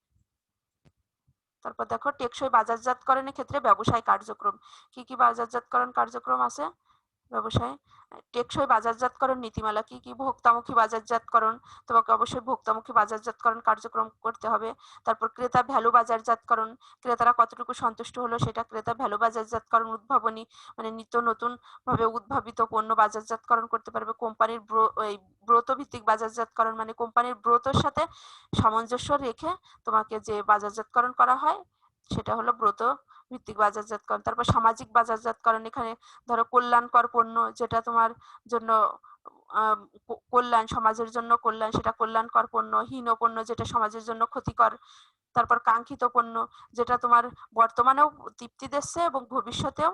তারপর দেখো টেকসই বাজারজাতকরণের ক্ষেত্রে ব্যবসায় কার্যক্রম, কি কি বাজারজাতকরণ কার্যক্রম আছে ব্যবসায়। টেকসই বাজারজাতকরণ নীতিমালা কি কি, ভোক্তামুখী বাজারজাতকরণ, তোমাকে অবশ্যই ভোক্তামুখী বাজারজাতকরণ কার্যক্রম করতে হবে। তারপর ক্রেতা ভ্যালু বাজারজাতকরণ, ক্রেতারা কতটুকু সন্তুষ্ট হলো সেটা ক্রেতা ভ্যালু বাজারজাতকরণ। উদ্ভাবনী মানে নিত্য নতুন ভাবে উদ্ভাবিত পণ্য বাজারজাতকরণ করতে পারবে। কোম্পানির ব্রত ভিত্তিক বাজারজাতকরণ মানে কোম্পানির ব্রতর সাথে সামঞ্জস্য রেখে তোমাকে যে বাজারজাতকরণ করা হয় সেটা হলো ব্রত ভিত্তিক বাজারজাতকরণ। তারপর সামাজিক বাজারজাতকরণ, এখানে ধরো কল্যাণকর পণ্য যেটা তোমার জন্য কল্যাণ, সমাজের জন্য কল্যাণ সেটা কল্যাণকর পণ্য। হীন পণ্য যেটা সমাজের জন্য ক্ষতিকর। তারপর কাঙ্ক্ষিত পণ্য যেটা তোমার বর্তমানেও তৃপ্তি দিচ্ছে এবং ভবিষ্যতেও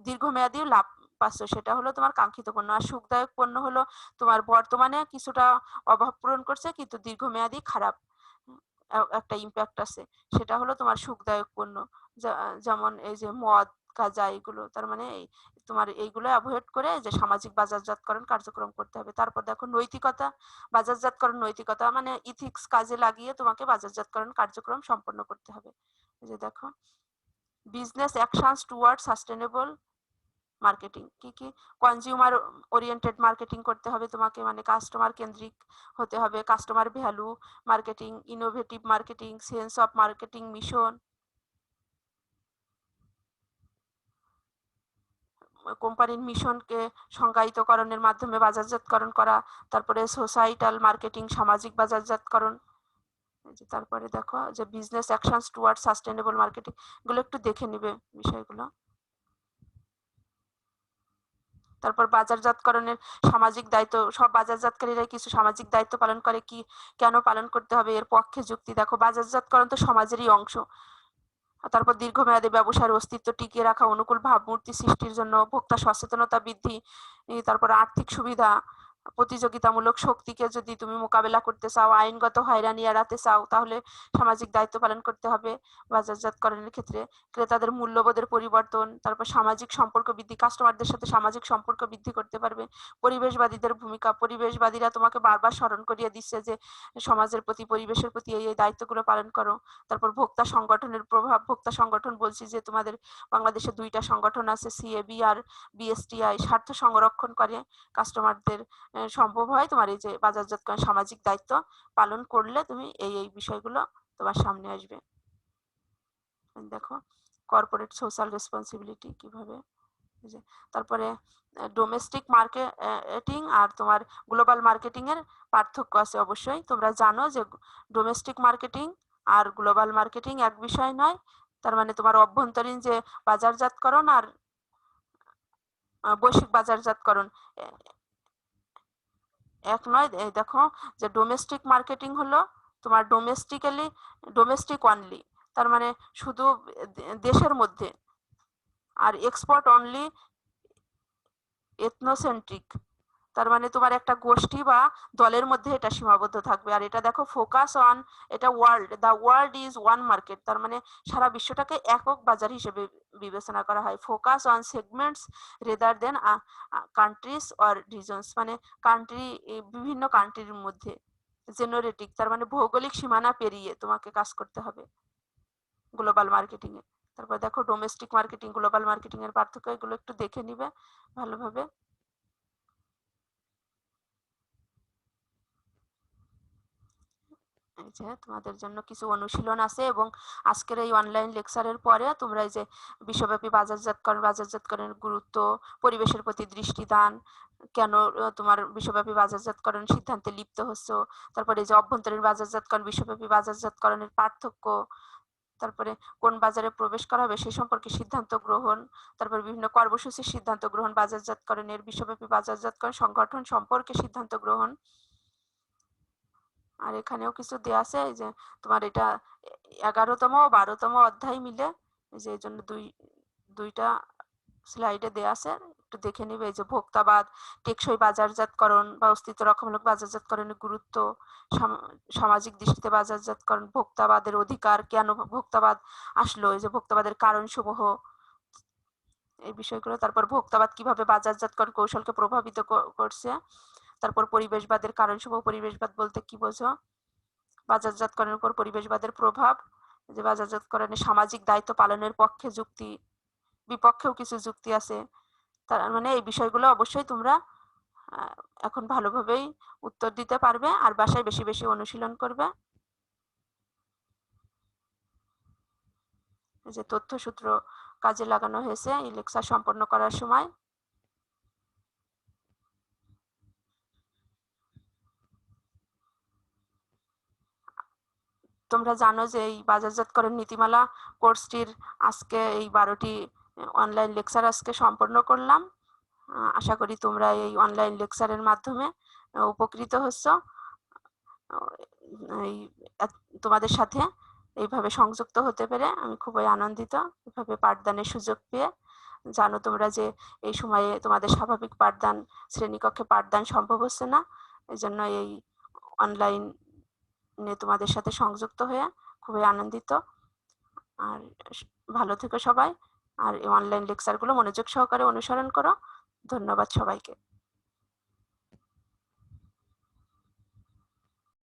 দীর্ঘমেয়াদী লাভ পাচ্ছ সেটা হলো তোমার কাঙ্ক্ষিত পণ্য। আর সুখদায়ক পণ্য হলো তোমার বর্তমানে কিছুটা অভাব পূরণ করছে কিন্তু দীর্ঘমেয়াদী খারাপ একটা ইম্প্যাক্ট আছে, সেটা হলো তোমার সুখদায়ক পণ্য। যেমন এই যে মদ গাঁজা এগুলো, তার মানে তোমার এইগুলো অ্যাভয়েড করে যে সামাজিক বাজারজাতকরণ কার্যক্রম করতে হবে। তারপর দেখো নৈতিকতা বাজারজাতকরণ, নৈতিকতা মানে ইথিক্স কাজে লাগিয়ে তোমাকে বাজারজাতকরণ কার্যক্রম সম্পন্ন করতে হবে। এই যে দেখো business actions toward sustainable marketing, কি কি, কনজিউমার ওরিয়েন্টেড মার্কেটিং করতে হবে তোমাকে, মানে কাস্টমার কেন্দ্রিক হতে হবে। Customer value marketing, innovative marketing, sense of marketing mission, কোম্পানির মিশনকে সংজ্ঞায়িতকরণের মাধ্যমে বাজারজাতকরণ করা। তারপরে সোসাইটাল মার্কেটিং সামাজিক বাজারজাতকরণ। তারপরে দেখো যে business actions toward sustainable marketing, এগুলো একটু দেখে নিবে বিষয়গুলো। তারপর বাজারজাতকরণের সামাজিক দায়িত্ব, সব বাজারজাতকারীরাই কিছু সামাজিক দায়িত্ব পালন করে, কি কেন পালন করতে হবে এর পক্ষে যুক্তি। দেখো বাজারজাতকরণ তো সমাজেরই অংশ। তারপর দীর্ঘমেয়াদী ব্যবসার অস্তিত্ব টিকিয়ে রাখা, অনুকূল ভাবমূর্তি সৃষ্টির জন্য ভোক্তা সচেতনতা বৃদ্ধি। তারপর আর্থিক সুবিধা, প্রতিযোগিতামূলক শক্তিকে যদি তুমি মোকাবেলা করতে চাও, আইনগত হয়রানি এড়াতে চাও তাহলে সামাজিক দায়িত্ব পালন করতে হবে বাজারজাতকরণের ক্ষেত্রে। ক্রেতাদের মূল্যবোধের পরিবর্তন, তারপর সামাজিক সম্পর্ক বৃদ্ধি, কাস্টমারদের সাথে সামাজিক সম্পর্ক বৃদ্ধি করতে পারবে। পরিবেশবাদীদের ভূমিকা, পরিবেশবাদীরা তোমাকে বারবার স্মরণ করিয়ে দিচ্ছে যে সমাজের প্রতি পরিবেশের প্রতি এই দায়িত্বগুলো পালন করো। তারপর ভোক্তা সংগঠনের প্রভাব, ভোক্তা সংগঠন বলছি যে তোমাদের বাংলাদেশে 2টা সংগঠন আছে, সিএবি আর বিএসটিআই, স্বার্থ সংরক্ষণ করে কাস্টমারদের সম্ভব হয় তোমার এই যে বাজারজাতকরণ সামাজিক দায়িত্ব পালন করলে তুমি এই বিষয়গুলো তোমার সামনে আসবে। দেখো কর্পোরেট সোশ্যাল রেসপন্সিবিলিটি কিভাবে, তারপরে ডোমেস্টিক মার্কেটিং আর তোমার গ্লোবাল মার্কেটিং এর পার্থক্য আছে অবশ্যই। তোমরা জানো যে ডোমেস্টিক মার্কেটিং আর গ্লোবাল মার্কেটিং এক বিষয় নয়। তার মানে তোমার অভ্যন্তরীণ যে বাজারজাতকরণ আর বৈশ্বিক বাজারজাতকরণ এক নয়। দেখো যে ডোমেস্টিক মার্কেটিং হলো তোমার ডোমেস্টিক অনলি, তার মানে শুধু দেশের মধ্যে, আর এক্সপোর্ট অনলি এথনোসেন্ট্রিক, তার মানে তোমার একটা গোষ্ঠী বা দলের মধ্যে এটা সীমাবদ্ধ থাকবে। আর এটা দেখো ফোকাস অন, এটা the world is one market, তার মানে সারা বিশ্বটাকে একক বাজার হিসেবে বিবেচনা করা হয়। Focus on segments rather than countries or reasons, মানে বিভিন্ন কান্ট্রির মধ্যে। জেনারেটিক, তার মানে ভৌগোলিক সীমানা পেরিয়ে তোমাকে কাজ করতে হবে গ্লোবাল মার্কেটিং এ। তারপর দেখো ডোমেস্টিক মার্কেটিং গ্লোবাল মার্কেটিং এর পার্থক্য, এগুলো একটু দেখে নিবে ভালোভাবে। তোমাদের জন্য কিছু অনুশীলন আছে, এবং আজকের এই অনলাইন লেকচারের পরে তোমরা এই যে বিশ্বব্যাপী বাজারজাতকরণের গুরুত্ব, পরিবেশের প্রতি দৃষ্টিদান, কেন তোমার বিশ্বব্যাপী বাজারজাতকরণ সিদ্ধান্তে লিপ্ত হচ্ছ, তারপরে এই যে অভ্যন্তরীণ বাজারজাতকরণ বিশ্বব্যাপী বাজারজাতকরণের পার্থক্য, তারপরে কোন বাজারে প্রবেশ করা হবে সে সম্পর্কে সিদ্ধান্ত গ্রহণ, তারপরে বিভিন্ন কর্মসূচির সিদ্ধান্ত গ্রহণ, বাজারজাতকরণের বিশ্বব্যাপী বাজারজাতকরণ সংগঠন সম্পর্কে সিদ্ধান্ত গ্রহণ। আর এখানেও কিছু দেয়া আছে, এই যে তোমার এটা 11তম ও 12তম অধ্যায় মিলে, এই যে এই জন্য দুইটা স্লাইডে দেয়া আছে, একটু দেখে নিবে। এই যে ভোক্তাবাদ, টেকসই বাজারজাতকরণ বা অস্তিত্ব রক্ষামূলক বাজারজাতকরণের গুরুত্ব, সামাজিক দৃষ্টিতে বাজারজাতকরণ, ভোক্তাবাদের অধিকার, কেন ভোক্তাবাদ আসলো, এই যে ভোক্তাবাদের কারণ সমূহ, এই বিষয়গুলো। তারপর ভোক্তাবাদ কিভাবে বাজারজাতকরণ কৌশলকে প্রভাবিত করছে, তারপর পরিবেশবাদের কারণ সমূহ, পরিবেশবাদ বলতে কি বোঝো, বাজারজাতকরণের উপর পরিবেশবাদের প্রভাব, যে বাজারজাতকরণের সামাজিক দায়িত্ব পালনের পক্ষে যুক্তি, বিপক্ষেও কিছু যুক্তি আছে। তার মানে এই বিষয়গুলো অবশ্যই তোমরা এখন ভালোভাবেই উত্তর দিতে পারবে, আর বাসায় বেশি বেশি অনুশীলন করবে। যে তথ্যসূত্র কাজে লাগানো হয়েছে এই লেকচার সম্পন্ন করার সময়। তোমরা জানো যে এই বাজারজাতকরণ নীতিমালা কোর্সটির আজকে এই 12টি অনলাইন লেকচার আজকে সম্পন্ন করলাম। আশা করি তোমরা এই অনলাইন লেকচারের মাধ্যমে উপকৃত হচ্ছ। এই তোমাদের সাথে এইভাবে সংযুক্ত হতে পেরে আমি খুবই আনন্দিত, এভাবে পাঠদানের সুযোগ পেয়ে। জানো তোমরা যে এই সময়ে তোমাদের স্বাভাবিক পাঠদান, শ্রেণীকক্ষে পাঠদান সম্ভব হচ্ছে না, এই জন্য এই অনলাইনে তোমাদের সাথে সংযুক্ত হয়ে খুবই আনন্দিত। আর ভালো থেকো সবাই, আর এই অনলাইন লেকচারগুলো মনোযোগ সহকারে অনুসরণ করো। ধন্যবাদ সবাইকে।